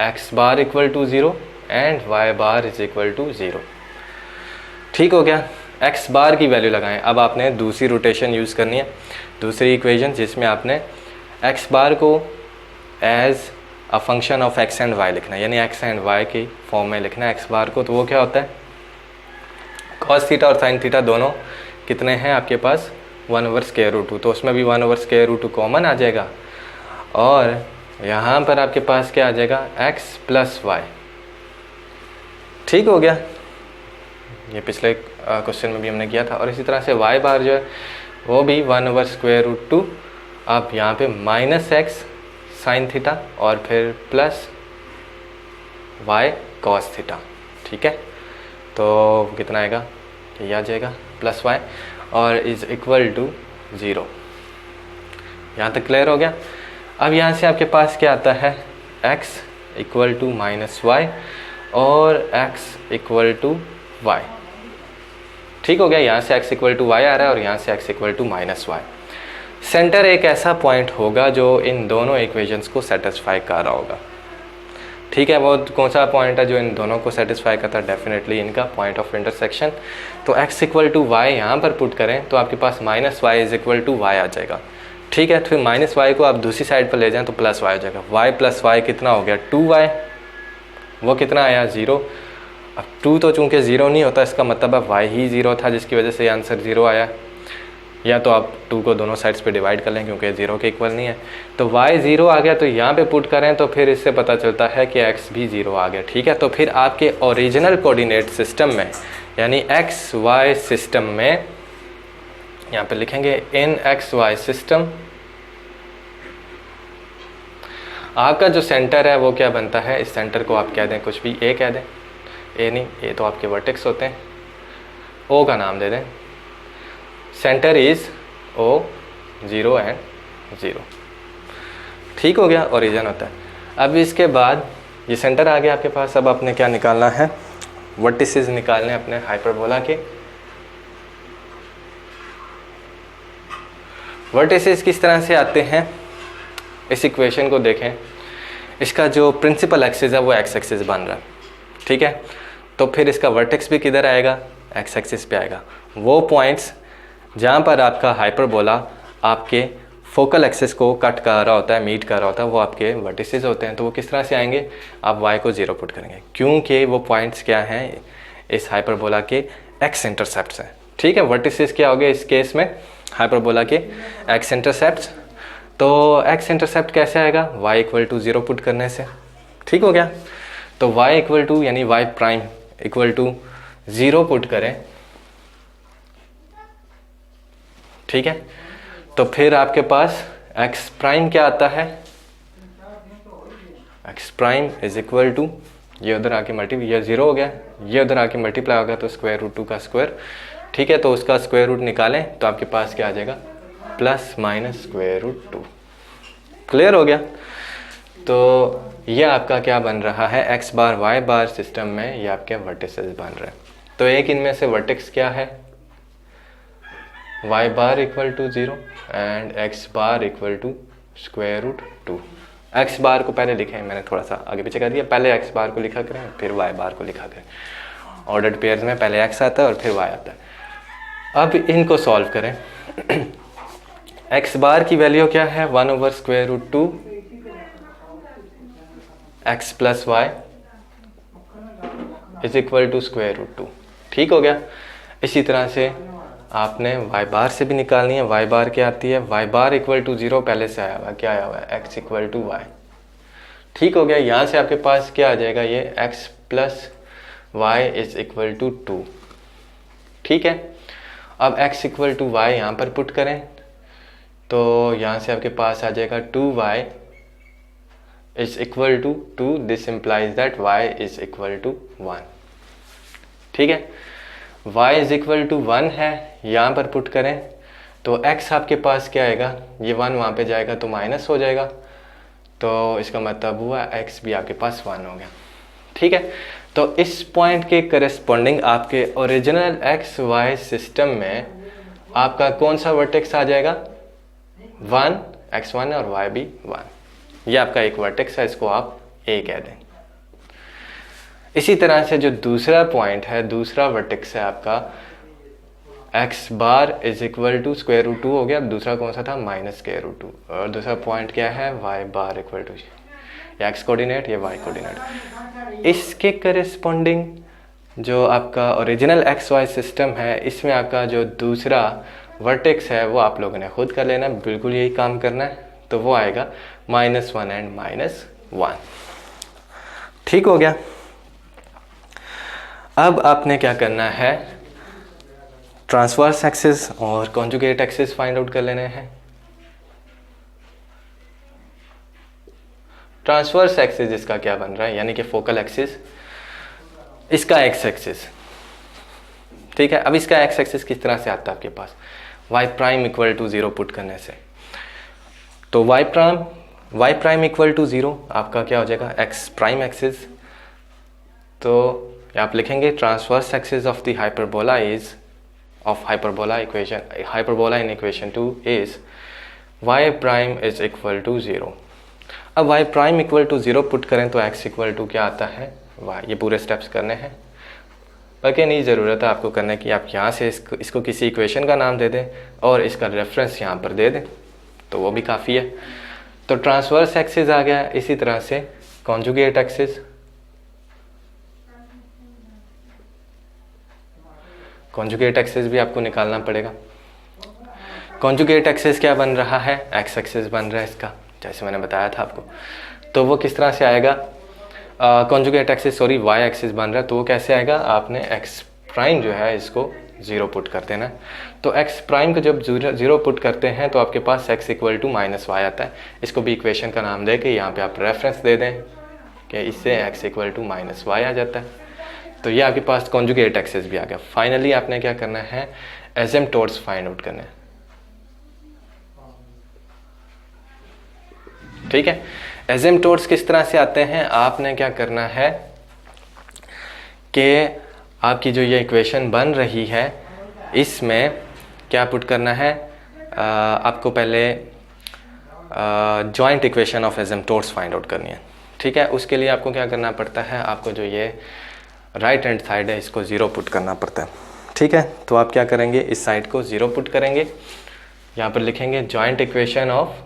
x bar equal to 0 and y bar is equal to 0। ठीक हो गया। x बार की वैल्यू लगाएं। अब आपने दूसरी रोटेशन यूज़ करनी है, दूसरी इक्वेशन जिसमें आपने x बार को as a function of x and y लिखना है, यानी x एंड y की फॉर्म में लिखना है x बार को। तो वो क्या होता है, cos थीटा और sin थीटा दोनों कितने हैं आपके पास, 1/√2, तो उसमें भी 1/√2 कॉमन आ जाएगा, और यहाँ पर आपके पास क्या आ जाएगा, x प्लस वाई। ठीक हो गया। ये पिछले क्वेश्चन में भी हमने किया था। और इसी तरह से y बार जो है वो भी 1/√2, अब यहाँ पे माइनस x साइन थीटा और फिर प्लस y कॉस थीटा। ठीक है, तो कितना आएगा, ये आ जाएगा प्लस y और इज इक्वल टू 0। यहाँ तक क्लियर हो गया। अब यहाँ से आपके पास क्या आता है, x equal to minus y और x इक्वल टू वाई। ठीक हो गया। यहाँ से x इक्वल टू वाई आ रहा है और यहाँ से x equal to minus y. Center एक ऐसा पॉइंट होगा जो इन दोनों इक्वेशंस को सेटिस्फाई कर रहा होगा। ठीक है, वो कौन सा पॉइंट है जो इन दोनों को सेटिस्फाई करता है, डेफिनेटली इनका पॉइंट ऑफ इंटरसेक्शन। तो x इक्वल टू वाई यहाँ पर पुट करें तो आपके पास minus y is equal to y आ जाएगा। ठीक है, तो फिर माइनस वाई को आप दूसरी साइड पर ले जाएं तो प्लस वाई हो जाएगा। वाई प्लस वाई कितना हो गया, 2y, वो कितना आया, 0। अब 2 तो चूंकि 0 नहीं होता, इसका मतलब है y ही 0 था, जिसकी वजह से आंसर 0 आया। या तो आप 2 को दोनों साइड्स पे डिवाइड कर लें क्योंकि 0 के इक्वल नहीं है। तो y 0 आ गया, तो यहाँ पे पुट करें तो फिर इससे पता चलता है कि x भी 0 आ गया। ठीक है, तो फिर आपके ओरिजिनल कोऑर्डिनेट सिस्टम में, यानी x y सिस्टम में, यहाँ पे लिखेंगे इन x y सिस्टम, आपका जो सेंटर है वो क्या बनता है, इस सेंटर को आप कह दें कुछ भी, a कह दें, a नहीं, ये तो आपके वर्टेक्स होते हैं, o का नाम दे दें, सेंटर इज o 0 एंड 0। ठीक हो गया, ओरिजिन होता है। अब इसके बाद ये सेंटर आ गया आपके पास। अब आपने क्या निकालना है, वर्टिसेस निकालने हैं अपने हाइपरबोला के। वर्टिसेस किस तरह से आते हैं, इस इक्वेशन को देखें। इसका जो प्रिंसिपल एक्सिस है वो एक्स एक्सिस बन रहा है। ठीक है, तो फिर इसका वर्टेक्स भी किधर आएगा, एक्स एक्सिस पे आएगा। वो पॉइंट्स जहाँ पर आपका हाइपरबोला आपके फोकल एक्सिस को कट कर रहा होता है, मीट कर रहा होता है, वो आपके वर्टिसेस होते हैं। तो वो किस तरह से आएंगे, आप y को 0 पुट करेंगे, क्योंकि वो पॉइंट्स क्या हैं, इस हाइपरबोला के एक्स इंटरसेप्ट्स हैं। ठीक है, वर्टिसेस क्या हो गए इस केस में, हाइपरबोला के एक्स इंटरसेप्ट्स। तो एक्स इंटरसेप्ट कैसे आएगा, y इक्वल टू 0 पुट करने से। ठीक हो गया, तो y इक्वल टू यानी y prime equal to 0 put करें। ठीक है, तो फिर आपके पास x प्राइम क्या आता है, x prime is equal to, ये उधर आके मल्टीप्लाई, ये 0 हो गया, ये उधर आके मल्टीप्लाई हो गया, तो स्क्वायर रूट 2 का स्क्वायर। ठीक है, तो उसका स्क्वायर रूट निकालें तो आपके पास क्या आ जाएगा, plus minus square root 2। Clear हो गया। तो ये आपका क्या बन रहा है, x बार y बार सिस्टम में ये आपके वर्टिसेस बन रहे हैं। तो एक इनमें से वर्टेक्स क्या है, y bar equal to 0 and x bar equal to square root 2। X bar को पहले लिखें, मैंने थोड़ा सा आगे पीछे कर दिया, पहले एक्स बार को लिखा करें फिर वाई बार को लिखा करें। ऑर्डर्ड पेयर्स में पहले एक्स आता है और फिर वाई आता है। अब इनको सॉल्व करें। एक्स बार की वैल्यू क्या है, 1/√2 x plus y is equal to √2। ठीक हो गया। इसी तरह से आपने वाई बार से भी निकालनी है। वाई बार क्या आती है, वाई बार इक्वल टू 0 पहले से आया हुआ, क्या आया हुआ है, एक्स इक्वल टू वाई। ठीक हो गया। यहाँ से आपके पास क्या आ जाएगा, ये x plus y is equal to 2। ठीक है। अब x इक्वल टू वाई यहाँ पर पुट करें तो यहाँ से आपके पास आ जाएगा 2y is equal to 2। This implies that y is equal to 1। ठीक है। y इज इक्वल टू 1 है, यहाँ पर पुट करें तो x आपके पास क्या आएगा, ये 1 वहाँ पे जाएगा तो माइनस हो जाएगा, तो इसका मतलब हुआ x भी आपके पास 1 हो गया। ठीक है। तो इस पॉइंट के करस्पॉन्डिंग आपके ओरिजिनल एक्स वाई सिस्टम में आपका कौन सा वर्टेक्स आ जाएगा, 1, x1 और y भी 1। ये आपका एक वर्टेक्स है, इसको आप a कह दें। इसी तरह से जो दूसरा पॉइंट है, दूसरा वर्टेक्स है आपका x bar is equal to √2 हो गया। दूसरा कौन सा था, -√2। और दूसरा पॉइंट क्या है, y bar equal to x coordinate, ये वाई कोऑर्डिनेट। इसके करस्पॉन्डिंग जो आपका ओरिजिनल एक्स वाई सिस्टम है, इसमें आपका जो दूसरा वर्टेक्स है वो आप लोगों ने खुद कर लेना है, बिल्कुल यही काम करना है। तो वो आएगा -1 एंड -1। ठीक हो गया। अब आपने क्या करना है, ट्रांसवर्स एक्सिस और कॉन्जुगेट एक्सिस फाइंड आउट कर लेने हैं। ट्रांसवर्स एक्सिस इसका क्या बन रहा है, यानी कि फोकल एक्सिस, इसका एक्स एक्सिस। ठीक है। अब इसका एक्स एक्सिस किस तरह से आता है आपके पास, y prime equal to 0 put करने से। तो y प्राइम इक्वल टू 0 आपका क्या हो जाएगा, एक्स प्राइम एक्सिस। तो आप लिखेंगे transverse axis of the hyperbola is of hyperbola equation, hyperbola in equation 2 is y prime is equal to 0। अब y prime equal to 0 put करें तो x इक्वल टू क्या आता है, y। ये पूरे स्टेप्स करने हैं, बल्कि नहीं ज़रूरत है आपको करने की। आप यहाँ से इसको किसी इक्वेशन का नाम दे दें और इसका रेफरेंस यहाँ पर दे दें तो वो भी काफ़ी है। तो ट्रांसवर्स एक्सिस आ गया। इसी तरह से कॉन्जुगेट एक्सिस, कॉन्जुगेट एक्सिस भी आपको निकालना पड़ेगा। कॉन्जुगेट एक्सिस क्या बन रहा है, एक्स एक्सिस बन रहा है इसका, जैसे मैंने बताया था आपको। तो वो किस तरह से आएगा, conjugate axis sorry y axis बन रहा है, तो वो कैसे आएगा, आपने एक्स प्राइम जो है इसको 0 पुट कर देना। तो एक्स प्राइम को जब 0 पुट करते हैं तो आपके पास x इक्वल टू -y आता है। इसको भी इक्वेशन का नाम दे के यहाँ पे आप रेफरेंस दे दें कि इससे x इक्वल टू -y आ जाता है। तो ये आपके पास कॉन्जुगेट एक्सिस भी आ गया। फाइनली आपने क्या करना है, एसिम्पटोट्स फाइंड आउट करने हैं। ठीक है। एसिम्पटोट्स किस तरह से आते हैं, आपने क्या करना है कि आपकी जो ये इक्वेशन बन रही है इसमें क्या पुट करना है, आपको पहले joint equation of asymptotes find out करनी है। ठीक है। उसके लिए आपको क्या करना पड़ता है, आपको जो ये राइट हैंड साइड है इसको 0 पुट करना पड़ता है। ठीक है। तो आप क्या करेंगे, इस साइड को 0 पुट करेंगे, यहाँ पर लिखेंगे joint equation of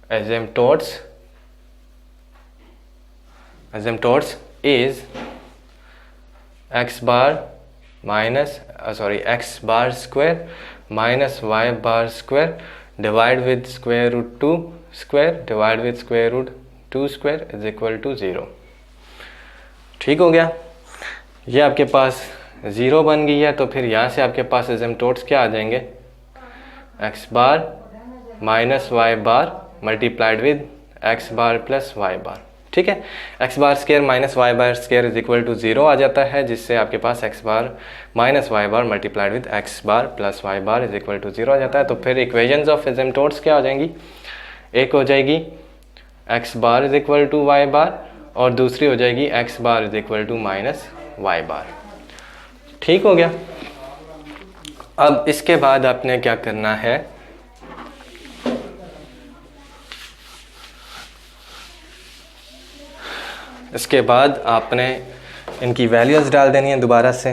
asymptotes is x bar square minus y bar square divide with square root 2 square divide with square root 2 square is equal to 0। ठीक हो गया। ये आपके पास 0 बन गई है। तो फिर यहाँ से आपके पास asymptotes क्या आ जाएंगे, x bar minus y bar multiplied with x bar plus y bar. ठीक है। x bar square minus y bar square is equal to 0 आ जाता है, जिससे आपके पास x bar minus y bar multiplied with x bar plus y bar is equal to 0 आ जाता है। तो फिर इक्वेशंस ऑफ एसिम्पटोट्स क्या हो जाएंगी, एक हो जाएगी x bar is equal to y bar और दूसरी हो जाएगी x bar is equal to minus y bar. ठीक हो गया। अब इसके बाद आपने क्या करना है, इसके बाद आपने इनकी वैल्यूज़ डाल देनी है दोबारा से।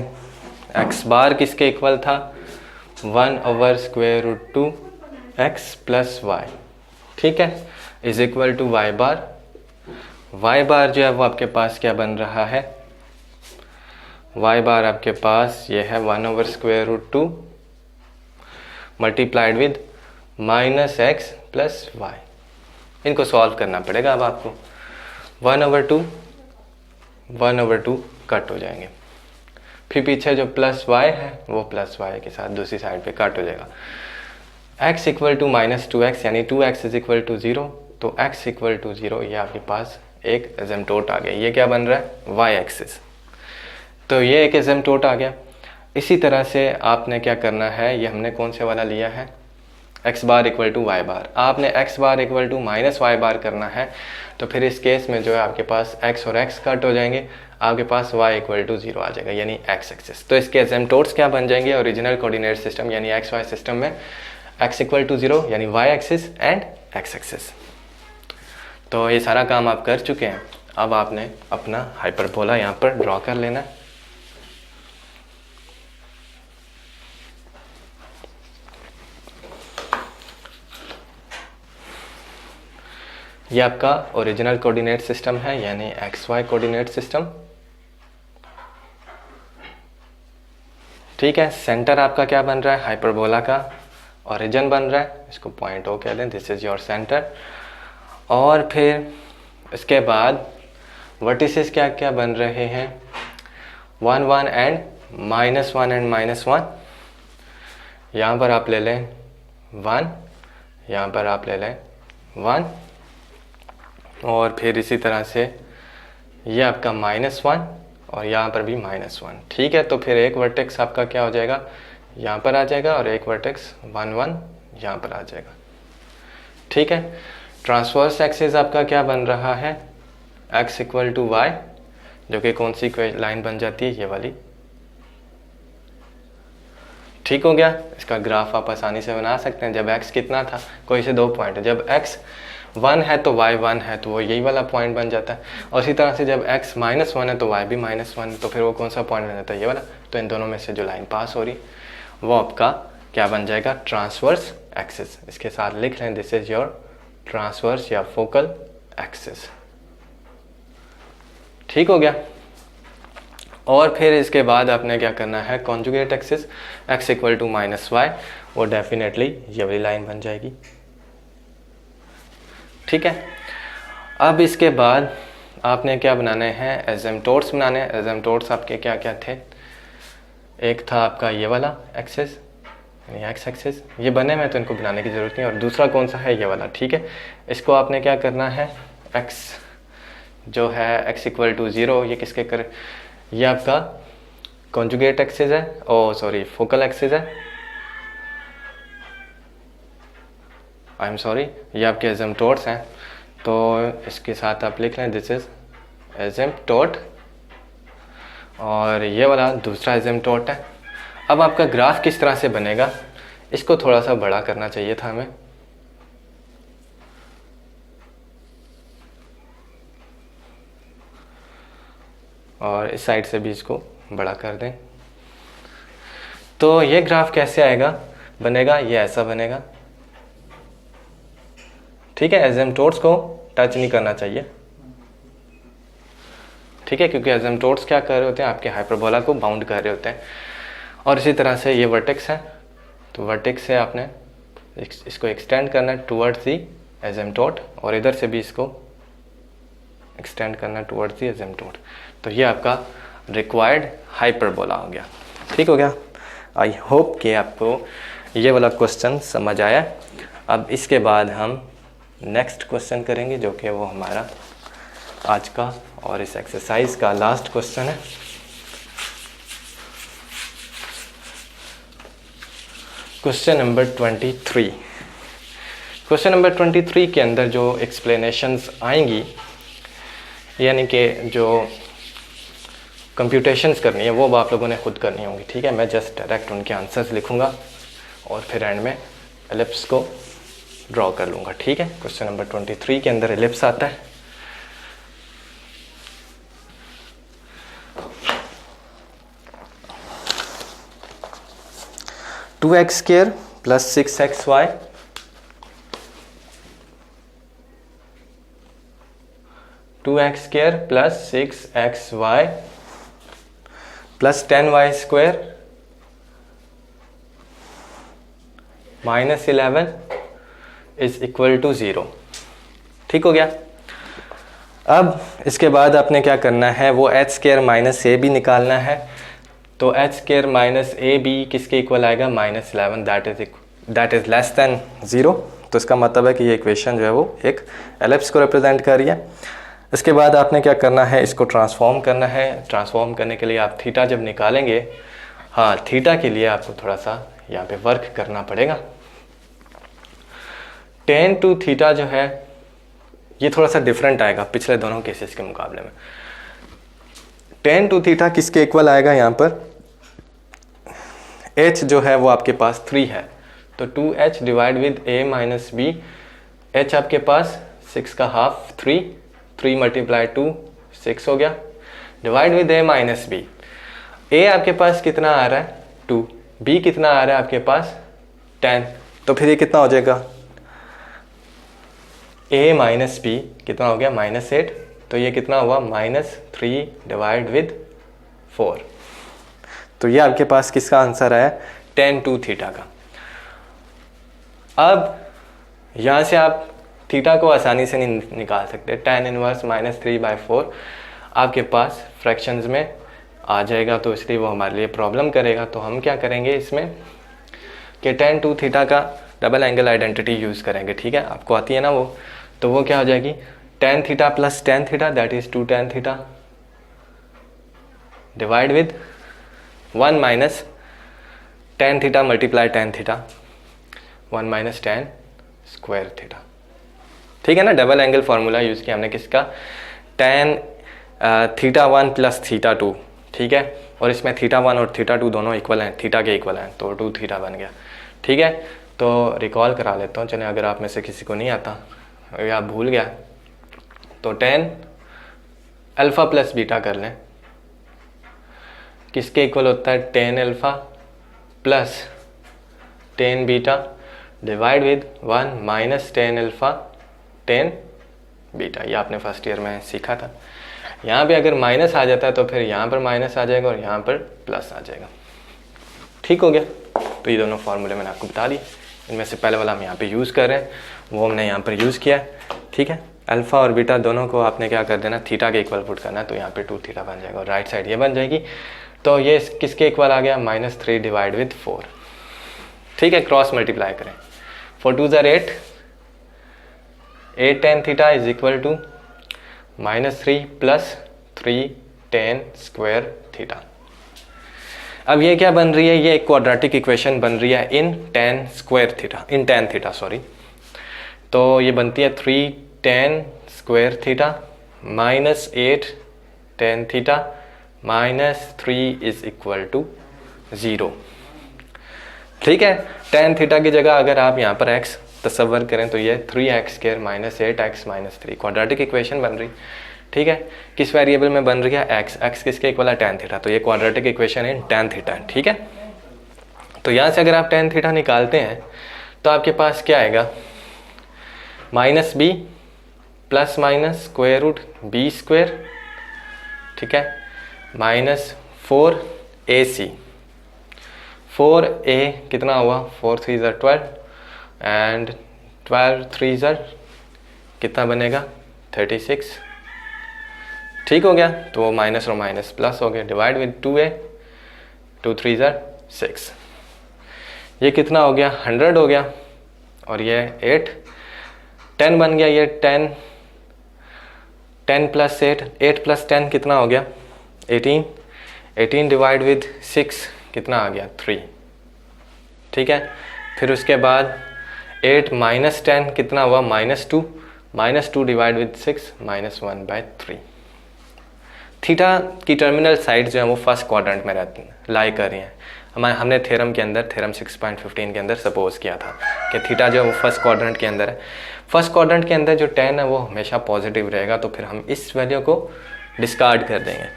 एक्स बार किसके इक्वल था, 1/√2 एक्स प्लस वाई, ठीक है, is equal to y bar. Y bar जो है वो आपके पास क्या बन रहा है, वाई बार आपके पास ये है 1/√2 multiplied with -x plus y. इनको सॉल्व करना पड़ेगा अब आपको। 1/2 कट हो जाएंगे, फिर पीछे जो प्लस वाई है वो प्लस वाई के साथ दूसरी साइड पे कट हो जाएगा। x इक्वल टू -2x यानी 2x इज इक्वल टू 0, तो x इक्वल टू 0 ये आपके पास एक एसिम्प्टोट आ गया। ये क्या बन रहा है, y एक्सिस, तो ये एक एसिम्प्टोट आ गया। इसी तरह से आपने क्या करना है, ये हमने कौन से वाला लिया है, x bar equal to y bar. आपने x bar equal to -y bar करना है, तो फिर इस केस में जो है आपके पास x और x कट हो जाएंगे, आपके पास y इक्वल टू 0 आ जाएगा यानी x एक्सिस। तो इसके एसिम्प्टोट्स क्या बन जाएंगे, ओरिजिनल कोऑर्डिनेट सिस्टम यानी xy सिस्टम में x इक्वल टू 0 यानी y axis and x axis. तो ये सारा काम आप कर चुके हैं। अब आपने अपना हाइपरबोला यहाँ पर ड्रॉ कर लेना है। ये आपका ओरिजिनल कोऑर्डिनेट सिस्टम है यानी XY कोऑर्डिनेट सिस्टम, ठीक है। सेंटर आपका क्या बन रहा है, हाइपरबोला का ओरिजिन बन रहा है, इसको पॉइंट O कह दें, दिस इज योर सेंटर। और फिर इसके बाद वर्टिसेस क्या क्या बन रहे हैं, 1 1 एंड -1 एंड -1। यहाँ पर आप ले लें 1, यहाँ पर आप ले लें 1, और फिर इसी तरह से ये आपका -1 और यहाँ पर भी -1, ठीक है। तो फिर एक वर्टेक्स आपका क्या हो जाएगा, यहाँ पर आ जाएगा, और एक वर्टेक्स 1 1 यहाँ पर आ जाएगा, ठीक है। ट्रांसवर्स एक्सिस आपका क्या बन रहा है, x इक्वल टू वाई, जो कि कौन सी लाइन बन जाती है, ये वाली, ठीक हो गया। इसका ग्राफ आप आसानी से बना सकते हैं। जब x कितना था, कोई से दो पॉइंट है, जब x 1 है तो y 1 है, तो वो यही वाला पॉइंट बन जाता है। और इसी तरह से जब x -1 है तो y भी -1, तो फिर वो कौन सा पॉइंट बन जाता है, ये वाला। तो इन दोनों में से जो लाइन पास हो रही वो आपका क्या बन जाएगा, ट्रांसवर्स एक्सिस। इसके साथ लिख लें, दिस इज योर ट्रांसवर्स या फोकल एक्सिस, ठीक हो गया। और फिर इसके बाद आपने क्या करना है, conjugate axis, x equal to -y, वो डेफिनेटली ये वाली लाइन बन जाएगी, ठीक है। अब इसके बाद आपने क्या बनाने हैं, एसिम्प्टोट्स बनाने हैं। एसिम्प्टोट्स आपके क्या क्या थे, एक था आपका ये वाला एक्सिस यानी x एक्सिस, ये बने हुए तो इनको बनाने की ज़रूरत नहीं। और दूसरा कौन सा है, ये वाला, ठीक है। इसको आपने क्या करना है, x जो है x इक्वल टू 0, ये किसके कर, ये आपका कॉन्जुगेट एक्सिस है, ओ सॉरी फोकल एक्सिस है, आई एम सॉरी, ये आपके एसिम्प्टोट्स हैं। तो इसके साथ आप लिख लें, दिस इज एसिम्प्टोट, और ये वाला दूसरा एसिम्प्टोट है। अब आपका ग्राफ किस तरह से बनेगा, इसको थोड़ा सा बड़ा करना चाहिए था हमें, और इस साइड से भी इसको बड़ा कर दें। तो ये ग्राफ कैसे आएगा, बनेगा, ये ऐसा बनेगा, ठीक है। एसिम्प्टोट्स को टच नहीं करना चाहिए, ठीक है, क्योंकि एसिम्प्टोट्स क्या कर रहे होते हैं, आपके हाइपरबोला को बाउंड कर रहे होते हैं। और इसी तरह से ये वर्टेक्स है, तो वर्टेक्स से आपने इसको एक्सटेंड करना है टुवर्ड्स दी एसिम्प्टोट, और इधर से भी इसको एक्सटेंड करना है टुवर्ड्स दी एसिम्प्टोट। तो ये आपका रिक्वायर्ड हाइपरबोला हो गया, ठीक हो गया। आई होप कि आपको ये वाला क्वेश्चन समझ आया। अब इसके बाद हम नेक्स्ट क्वेश्चन करेंगे, जो कि वो हमारा आज का और इस एक्सरसाइज का लास्ट क्वेश्चन है। Question number 23। क्वेश्चन नंबर 23 के अंदर जो एक्सप्लेनेशंस आएंगी, यानी कि जो कंप्यूटेशंस करनी है, वो आप लोगों ने खुद करनी होंगी, ठीक है। मैं जस्ट डायरेक्ट उनके आंसर्स लिखूंगा और फिर एंड में एलिप्स को ड्रॉ कर लूँगा, ठीक है। क्वेश्चन नंबर 23 के अंदर एलिप्स आता है। 2x² plus 6xy plus 6xy plus 10y² minus 11 is equal to 0। ठीक हो गया। अब इसके बाद आपने क्या करना है, वो h² माइनस ए बी निकालना है। तो h² माइनस ए बी किसके इक्वल आएगा, minus 11, that is less than 0। तो इसका मतलब है कि ये इक्वेशन जो है वो एक एलिप्स को रिप्रेजेंट कर रही है। इसके बाद आपने क्या करना है, इसको ट्रांसफॉर्म करना है। ट्रांसफॉर्म करने के लिए आप थीटा जब निकालेंगे, हाँ थीटा के लिए आपको थोड़ा सा यहाँ पे वर्क करना पड़ेगा। tan टू थीटा जो है ये थोड़ा सा डिफरेंट आएगा पिछले दोनों केसेस के मुकाबले में। tan टू थीटा किसके इक्वल आएगा, यहाँ पर h जो है वो आपके पास 3 है, तो 2h divide with a minus b. h आपके पास 6 का हाफ 3 मल्टीप्लाई 2 6 हो गया, divide with a minus b. a आपके पास कितना आ रहा है 2, b कितना आ रहा है आपके पास 10, तो फिर ये कितना हो जाएगा, a माइनस बी कितना हो गया -8, तो ये कितना हुआ -3 डिवाइड विद 4। तो ये आपके पास किसका आंसर है, tan टू थीटा का। अब यहाँ से आप थीटा को आसानी से नहीं निकाल सकते, tan इनवर्स -3/4 आपके पास फ्रैक्शंस में आ जाएगा, तो इसलिए वो हमारे लिए प्रॉब्लम करेगा। तो हम क्या करेंगे इसमें कि tan टू थीटा का डबल एंगल आइडेंटिटी यूज़ करेंगे। ठीक है, आपको आती है ना वो, तो वो क्या हो जाएगी, tan theta plus tan theta that is 2 tan theta divide with 1 minus tan theta multiply tan theta 1 minus tan square theta. ठीक है ना, डबल एंगल फार्मूला यूज़ किया हमने किसका, tan थीटा 1 प्लस थीटा 2। ठीक है, और इसमें थीटा 1 और थीटा 2 दोनों इक्वल हैं, थीटा के इक्वल हैं, तो 2 थीटा बन गया। ठीक है, तो रिकॉल करा लेता हूँ, चलें अगर आप में से किसी को नहीं आता या भूल गया, तो tan अल्फ़ा प्लस बीटा कर लें, किसके इक्वल होता है, tan alpha plus tan beta divide with 1 minus tan alpha tan beta. ये आपने फर्स्ट ईयर में सीखा था। यहाँ पे अगर माइनस आ जाता है तो फिर यहाँ पर माइनस आ जाएगा और यहाँ पर प्लस आ जाएगा। ठीक हो गया, तो ये दोनों फार्मूले मैंने आपको बता दी। इनमें से पहले वाला हम यहाँ पे यूज़ कर रहे हैं, वो हमने यहाँ पर यूज़ किया है। ठीक है, अल्फ़ा और बीटा दोनों को आपने क्या कर देना, थीटा के इक्वल पुट करना है, तो यहाँ पे 2 थीटा बन जाएगा और राइट साइड ये बन जाएगी। तो ये किसके इक्वल आ गया, -3 डिवाइड विद 4। ठीक है, क्रॉस मल्टीप्लाई करें, 4 2 ज़ार 8 tan theta is equal to -3 plus 3 tan square theta. अब ये क्या बन रही है, ये एक क्वाड्रेटिक इक्वेशन बन रही है in tan square theta, in tan theta sorry. तो ये बनती है 3 tan square theta minus 8 tan theta -3 is equal to 0। ठीक है, tan थीटा की जगह अगर आप यहाँ पर x तस्वर करें तो ये 3x² minus 8x minus 3 quadratic equation बन रही। ठीक है, किस वेरिएबल में बन रही है, x किसके इक्वल है, tan थीटा, तो ये क्वाड्रेटिक इक्वेशन है tan थीटा। ठीक है, तो यहाँ से अगर आप tan थीटा निकालते हैं तो आपके पास क्या आएगा, -b plus minus square root b square. ठीक है, -4ac, 4a कितना हुआ, 4 3 ज़ार 12 एंड 12 3 ज़ार कितना बनेगा, 36। ठीक हो गया, तो वो माइनस और माइनस प्लस हो गया, डिवाइड विद 2a, 2 3 ज़ार 6, ये कितना हो गया, 100 हो गया, और ये 8 10 बन गया, ये 10 प्लस 8 प्लस 10 कितना हो गया, 18 डिवाइड विद 6 कितना आ गया, 3। ठीक है, फिर उसके बाद 8 माइनस 10 कितना हुआ, -2 डिवाइड विद 6 -1/3। थीटा की टर्मिनल साइड जो है वो फर्स्ट क्वाड्रेंट में रहती हैं, लाई कर रही हैं। हमने थ्योरम के अंदर, थ्योरम 6.15 के अंदर सपोज किया था कि थीटा जो है वो फर्स्ट क्वाड्रेंट के अंदर है। फर्स्ट क्वाड्रेंट के अंदर जो tan है वो हमेशा पॉजिटिव रहेगा, तो फिर हम इस वैल्यू को डिस्कार्ड कर देंगे।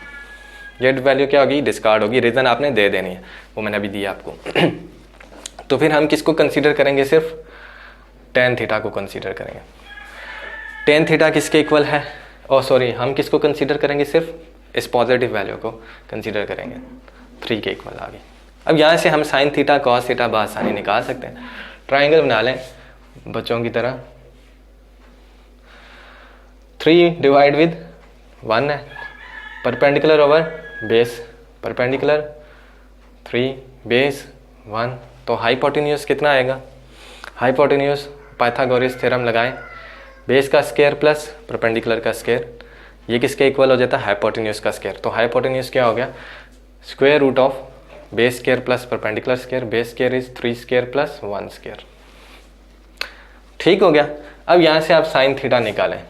ये वैल्यू क्या होगी, डिस्कार्ड होगी। रीज़न आपने दे देनी है, वो मैंने अभी दिया आपको। तो फिर हम किसको कंसीडर करेंगे, सिर्फ टेन थीटा को कंसीडर करेंगे। टेन थीटा किसके इक्वल है, सॉरी हम किसको कंसीडर करेंगे, सिर्फ इस पॉजिटिव वैल्यू को कंसीडर करेंगे, 3 के इक्वल आ गई। अब यहाँ से हम साइन थीटा कॉस थीटा बआसानी निकाल सकते हैं। ट्राइंगल बना लें बच्चों की तरह, 3 डिवाइड विद 1 है, perpendicular over base, perpendicular 3 base 1, तो हाइपोटेन्यूज कितना आएगा, हाइपोटेन्यूज पाइथागोरस थ्योरम लगाएं, बेस का स्क्वायर प्लस परपेंडिकुलर का स्क्वायर, ये किसके इक्वल हो जाता है, हाइपोटेन्यूज का स्क्वायर। तो हाइपोटेन्यूज क्या हो गया, square root of base square plus perpendicular square, base square is 3 square plus 1 square. ठीक हो गया। अब यहाँ से आप साइन थीटा निकालें,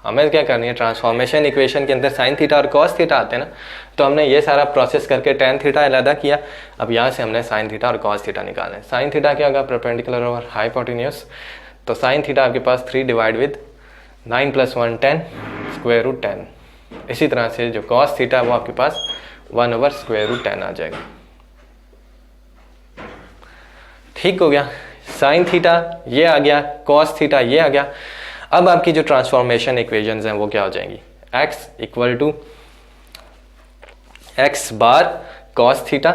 हमें क्या करनी है, ट्रांसफॉर्मेशन इक्वेशन के अंदर साइन थीटा और कॉस थीटा आते हैं ना, तो हमने ये सारा प्रोसेस करके टेन थीटा अलग किया। अब यहाँ से हमने साइन थीटा और कॉस थीटा निकालना है। साइन थीटा क्या होगा, परपेंडिकुलर ओवर हाइपोटेन्यूज, तो साइन थीटा आपके पास 3 डिवाइड विद 9 + 1 10 स्क्वायर रूट 10। इसी तरह से जो कॉस थीटा वो आपके पास 1 ओवर स्क्वायर रूट 10 आ जाएगा। ठीक हो गया, साइन थीटा ये आ गया, कॉस थीटा ये आ गया। अब आपकी जो ट्रांसफॉर्मेशन इक्वेशंस हैं वो क्या हो जाएंगी, x equal to x bar cos theta,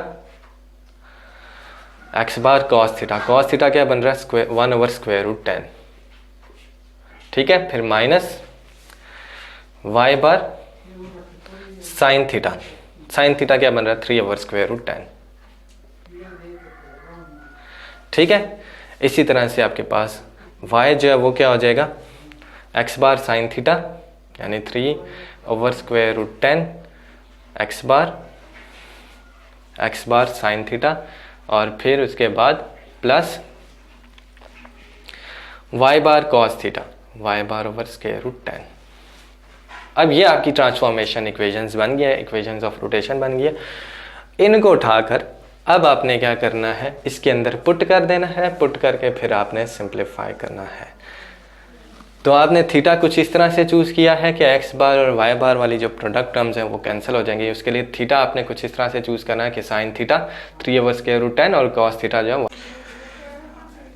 x bar cos theta क्या बन रहा है, 1 ओवर स्क्वायर रूट 10। ठीक है, फिर माइनस y बार साइन थीटा क्या बन रहा है, 3 ओवर स्क्वायर रूट 10। ठीक है, इसी तरह से आपके पास y जो है वो क्या हो जाएगा, एक्स बार साइन थीटा यानी 3 over square root 10 x bar sine theta, और फिर उसके बाद प्लस y बार कॉस थीटा, y बार ओवर स्क्वायर रूट 10। अब ये आपकी ट्रांसफॉर्मेशन इक्वेशंस बन गया है, इक्वेशंस ऑफ रोटेशन बन गया। इनको उठाकर अब आपने क्या करना है, इसके अंदर पुट कर देना है, पुट करके फिर आपने सिंप्लीफाई करना है। तो आपने थीटा कुछ इस तरह से चूज़ किया है कि एक्स बार और वाई बार वाली जो प्रोडक्ट टर्म्स हैं वो कैंसिल हो जाएंगी। उसके लिए थीटा आपने कुछ इस तरह से चूज़ करना है कि sine theta 3 over square root 10 और कॉस थीटा जो है।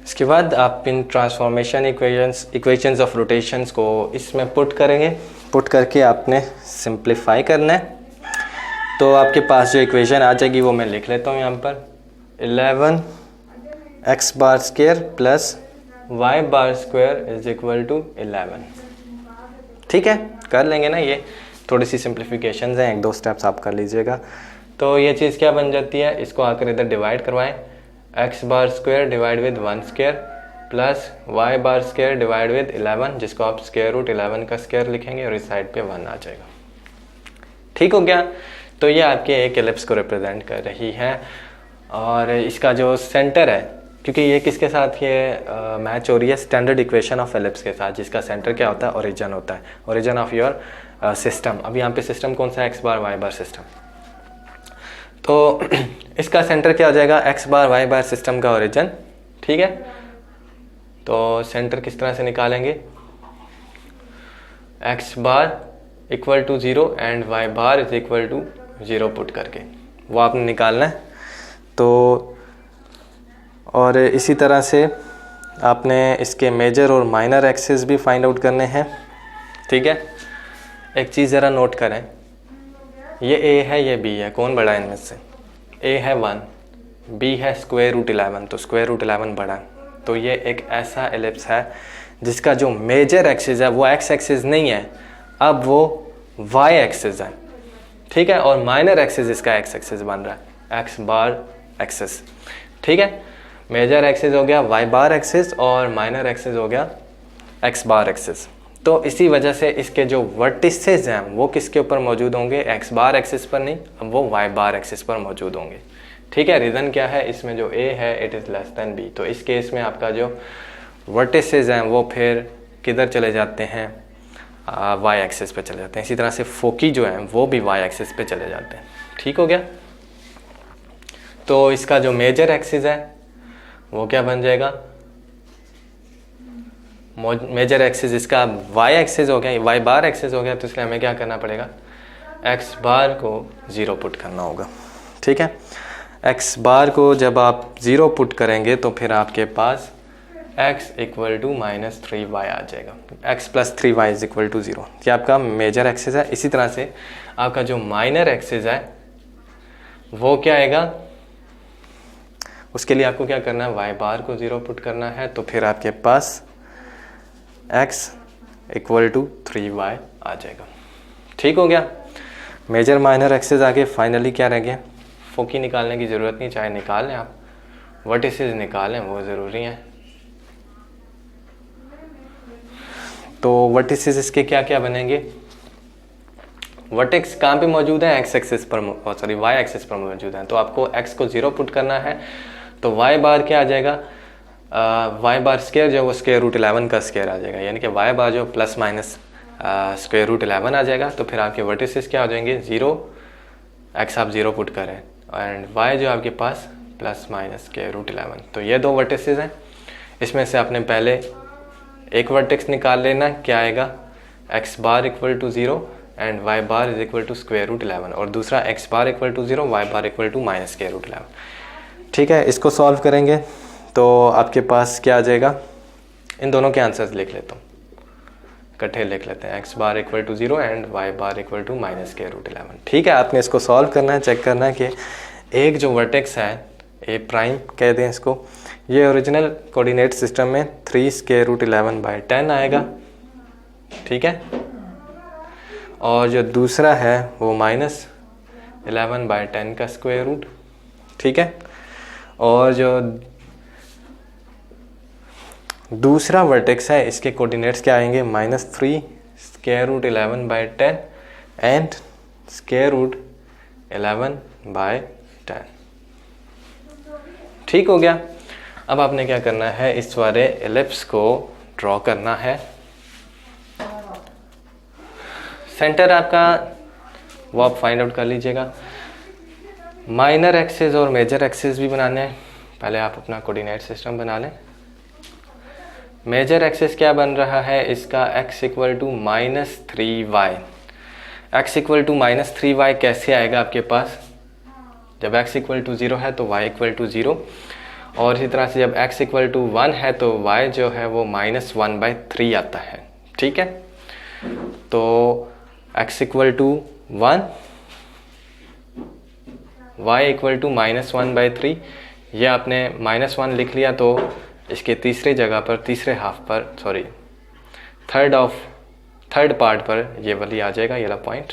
इसके बाद आप इन ट्रांसफॉर्मेशन इक्वेशंस ऑफ रोटेशंस को इसमें पुट करेंगे, पुट करके आपने सिंप्लीफाई करना है। तो आपके पास जो इक्वेशन आ जाएगी वो मैं लिख लेता हूँ यहाँ पर, 11 x bar square plus y bar square is equal to 11। ठीक है, कर लेंगे ना, ये थोड़ी सी सिंप्लीफिकेशंस हैं, 1-2 स्टेप्स आप कर लीजिएगा। तो ये चीज़ क्या बन जाती है, इसको आकर इधर डिवाइड करवाएं, x bar square divide with 1 square plus y bar square divide with 11, जिसको आप स्क्वायर रूट 11 का स्क्वायर लिखेंगे और इस साइड पे 1 आ जाएगा। ठीक हो गया। तो ये आपके एक एलिप्स को रिप्रेजेंट कर रही है, और इसका जो सेंटर है, क्योंकि ये किसके साथ ये मैच हो रही है, स्टैंडर्ड इक्वेशन ऑफ एलिप्स के साथ, जिसका सेंटर क्या होता है, ओरिजिन होता है, ओरिजिन ऑफ योर सिस्टम। अब यहाँ पे सिस्टम कौन सा है, x bar y bar system. तो इसका सेंटर क्या हो जाएगा, x bar y bar system का ओरिजिन। ठीक है, तो सेंटर किस तरह से निकालेंगे, x bar equal to 0 and y bar is equal to 0 put करके वो आपने निकालना है। तो और इसी तरह से आपने इसके मेजर और माइनर एक्सिस भी फाइंड आउट करने हैं। ठीक है, एक चीज़ ज़रा नोट करें, ये a है, ये b है, कौन बड़ा है इनमें से, a है 1, b है स्क्वायर रूट 11, तो स्क्वायर रूट 11 बड़ा है। तो ये एक ऐसा एलिप्स है जिसका जो मेजर एक्सिस है वो x एक्सिस नहीं है, अब वो y एक्सिस है। ठीक है, और माइनर एक्सिस इसका x एक्सिस बन रहा है, x बार एक्सिस। ठीक है, मेजर एक्सिस हो गया y बार एक्सिस और माइनर एक्सिस हो गया x बार एक्सिस। तो इसी वजह से इसके जो वर्टिसेस हैं वो किसके ऊपर मौजूद होंगे, x बार एक्सिस पर नहीं, अब वो y बार एक्सिस पर मौजूद होंगे। ठीक है, रीज़न क्या है, इसमें जो a है it is less than b, तो इस केस में आपका जो वर्टिसेस हैं वो फिर किधर चले जाते हैं, y एक्सिस पे चले जाते हैं। इसी तरह से फोकी जो हैं वो भी y एक्सिस पे चले जाते हैं। ठीक हो गया। तो इसका जो मेजर एक्सिस है वो क्या बन जाएगा, मेजर एक्सिस इसका y एक्सिस हो गया, y बार एक्सिस हो गया, तो इसलिए हमें क्या करना पड़ेगा, x बार को 0 पुट करना होगा। ठीक है, एक्स बार को जब आप 0 पुट करेंगे तो फिर आपके पास x इक्वल टू -3y आ जाएगा। x + 3y is equal to 0। ये आपका मेजर एक्सिस है। इसी तरह से आपका जो माइनर एक्सिस है वो क्या आएगा, उसके लिए आपको क्या करना है, y बार को 0 पुट करना है, तो फिर आपके पास x इक्वल टू 3y आ जाएगा। ठीक हो गया। मेजर माइनर एक्सिस आगे फाइनली क्या रह गया, फोकी निकालने की ज़रूरत नहीं, चाहे निकाल लें आप, वर्टिसेस निकालें वो ज़रूरी है। तो वर्टिसेस इसके क्या क्या बनेंगे, वर्टेक्स कहाँ पे मौजूद है, एक्स एक्सिस पर, सॉरी वाई एक्सिस पर मौजूद है। तो आपको x को 0 पुट करना है, तो y बार क्या आ जाएगा, y बार स्क्वायर जो वो √11 का स्क्वायर आ जाएगा, यानी कि y बार जो प्लस माइनस √11 आ जाएगा। तो फिर आपके वर्टिसेस क्या हो जाएंगे, 0, x आप 0 पुट करें, एंड y जो आपके पास प्लस माइनस √11। तो ये दो वर्टिसेस हैं। इसमें से आपने पहले एक वर्टेक्स निकाल लेना, क्या आएगा, x bar equal to 0 and y bar is equal to √11, और दूसरा x bar equal to 0, y bar equal to -√11। ठीक है, इसको सॉल्व करेंगे तो आपके पास क्या आ जाएगा, इन दोनों के आंसर्स लिख लेता हूँ, इकट्ठे लिख लेते हैं, x bar equal to 0 and y bar equal to -√11। ठीक है, आपने इसको सॉल्व करना है, चेक करना है कि एक जो वर्टेक्स है ए प्राइम कह दें इसको, ये ओरिजिनल कोऑर्डिनेट सिस्टम में 3√11/10 आएगा। ठीक है, और जो दूसरा है वो -11/10 का स्क्वायर रूट। ठीक है, और जो दूसरा वर्टेक्स है इसके कोऑर्डिनेट्स क्या आएंगे, -3√11/10 एंड √11/10। ठीक हो गया। अब आपने क्या करना है, इस वाले एलिप्स को ड्रॉ करना है। सेंटर आपका वो आप फाइंड आउट कर लीजिएगा। माइनर एक्सिस और मेजर एक्सिस भी बनाने हैं, पहले आप अपना कोऑर्डिनेट सिस्टम बना लें। मेजर एक्सिस क्या बन रहा है इसका, x equal to -3y। x equal to -3y कैसे आएगा आपके पास, जब x इक्वल टू 0 है तो y इक्वल टू 0, और इसी तरह से जब x इक्वल टू 1 है तो y जो है वो -1/3 आता है। ठीक है, तो x equal to 1, y equal to -1/3, ये आपने -1 लिख लिया, तो इसके तीसरे जगह पर, तीसरे हाफ पर, सॉरी थर्ड पार्ट पर ये वाली आ जाएगा, ये वाला पॉइंट,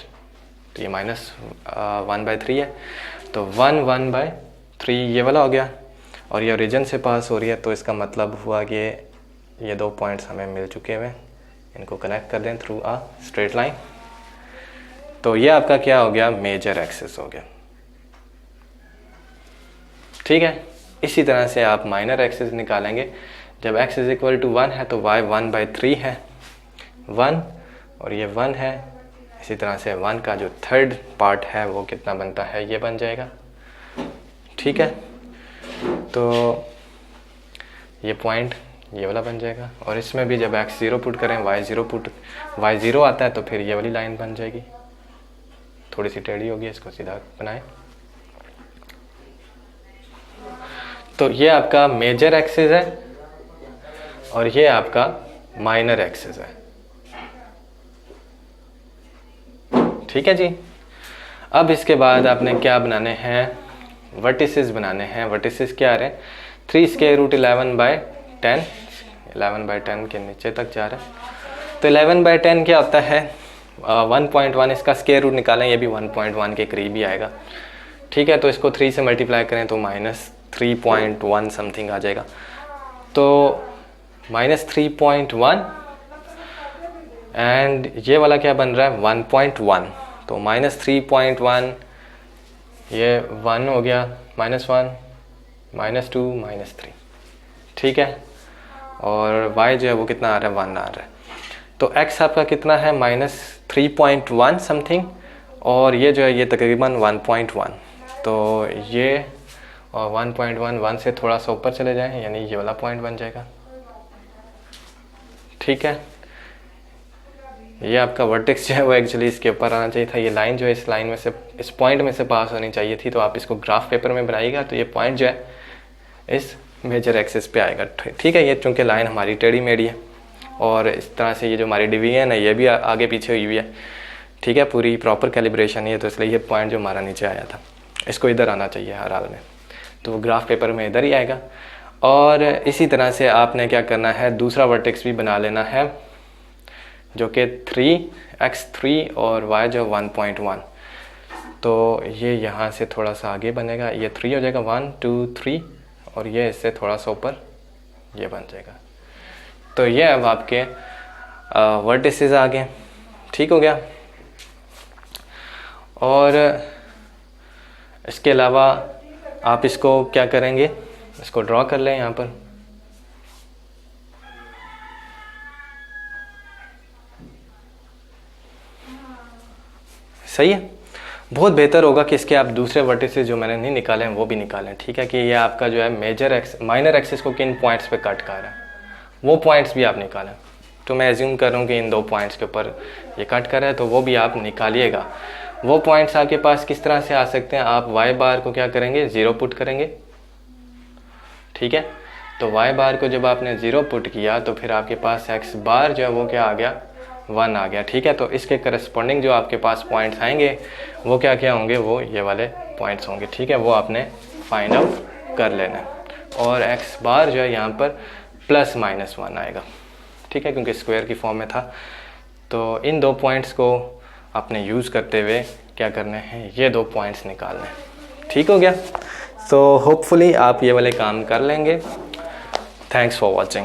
तो ये -1/3 है, तो 1/3 ये वाला हो गया, और ये ओरिजिन से पास हो रही है, तो इसका मतलब हुआ कि ये दो पॉइंट्स हमें मिल चुके हुए, इनको कनेक्ट कर दें थ्रू अ स्ट्रेट लाइन। तो ये आपका क्या हो गया, मेजर एक्सिस हो गया। ठीक है, इसी तरह से आप माइनर एक्सिस निकालेंगे। जब x इज इक्वल टू 1 है तो y 1/3 है, 1, और ये 1 है। इसी तरह से 1 का जो थर्ड पार्ट है वो कितना बनता है, ये बन जाएगा। ठीक है, तो ये पॉइंट ये वाला बन जाएगा, और इसमें भी जब x 0 पुट करें, y 0 आता है, तो फिर ये वाली लाइन बन जाएगी। थोड़ी सी टेढ़ी होगी, इसको सीधा बनाएं। तो ये आपका मेजर एक्सिस है और ये आपका माइनर एक्सिस है। ठीक है जी। अब इसके बाद आपने क्या बनाने हैं, वर्टिसेस बनाने हैं। वर्टिसेस क्या आ रहे हैं, 3√11/10, 11/10 के नीचे तक जा रहा है। तो 11/10 क्या होता है, 1.1, इसका स्क्वायर रूट निकालें, ये भी 1.1 के करीब ही आएगा। ठीक है, तो इसको 3 से मल्टीप्लाई करें तो -3.1 समथिंग आ जाएगा। तो -3.1 एंड ये वाला क्या बन रहा है 1.1, तो -3.1 ये 1 हो गया, -1, -2, -3। ठीक है, और y जो है वो कितना आ रहा है, 1 आ रहा है। तो x आपका कितना है, -3.1 समथिंग, और ये जो है ये तकरीबन 1.1। तो ये और 1.1, 1 से थोड़ा सा ऊपर चले जाएं, यानी ये वाला पॉइंट बन जाएगा। ठीक है, ये आपका वर्टेक्स जो है वो एक्चुअली इसके ऊपर आना चाहिए था। ये लाइन जो है इस लाइन में से, इस पॉइंट में से पास होनी चाहिए थी। तो आप इसको ग्राफ पेपर में बनाइएगा तो ये पॉइंट जो है इस मेजर एक्सिस पे आएगा। ठीक है, ये चूँकि लाइन हमारी टेढ़ी मेढ़ी है और इस तरह से ये जो हमारी डिवीजन है ये भी आगे पीछे हुई हुई है। ठीक है, पूरी प्रॉपर कैलिब्रेशन है, तो इसलिए ये पॉइंट जो हमारा नीचे आया था इसको इधर आना चाहिए हर हाल में। तो ग्राफ पेपर में इधर ही आएगा। और इसी तरह से आपने क्या करना है, दूसरा वर्टेक्स भी बना लेना है जो कि 3x3 और y जो 1.1। तो ये यहाँ से थोड़ा सा आगे बनेगा, ये 3 हो जाएगा 1 2 3 और ये इससे थोड़ा सा ऊपर ये बन जाएगा। तो ये अब आपके वर्टिसेस आ गए। ठीक हो गया। और इसके अलावा आप इसको क्या करेंगे, इसको ड्रॉ कर लें यहाँ पर। सही है, बहुत बेहतर होगा कि इसके आप दूसरे वर्टिसेस जो मैंने नहीं निकाले हैं वो भी निकालें। ठीक है, कि ये आपका जो है माइनर एक्सिस को किन पॉइंट्स पे कट कर रहा है वो पॉइंट्स भी आप निकालें। तो मैं एज्यूम कर रहा हूँ कि इन 2 पॉइंट्स के ऊपर ये कट कर रहा है, तो वो भी आप निकालिएगा। वो पॉइंट्स आपके पास किस तरह से आ सकते हैं, आप y बार को क्या करेंगे, 0 पुट करेंगे। ठीक है, तो y बार को जब आपने 0 पुट किया तो फिर आपके पास x बार जो है वो क्या आ गया, 1 आ गया। ठीक है, तो इसके करस्पॉन्डिंग जो आपके पास पॉइंट्स आएंगे वो क्या क्या होंगे, वो ये वाले पॉइंट्स होंगे। ठीक है, वो आपने फाइंड आउट कर लेना है। और x बार जो है यहाँ पर ±1 आएगा। ठीक है, क्योंकि स्क्वायर की फॉर्म में था। तो इन 2 पॉइंट्स को आपने यूज़ करते हुए क्या करने हैं, ये 2 पॉइंट्स निकालने हैं। ठीक हो गया। तो होपफुली आप ये वाले काम कर लेंगे। Thanks for watching.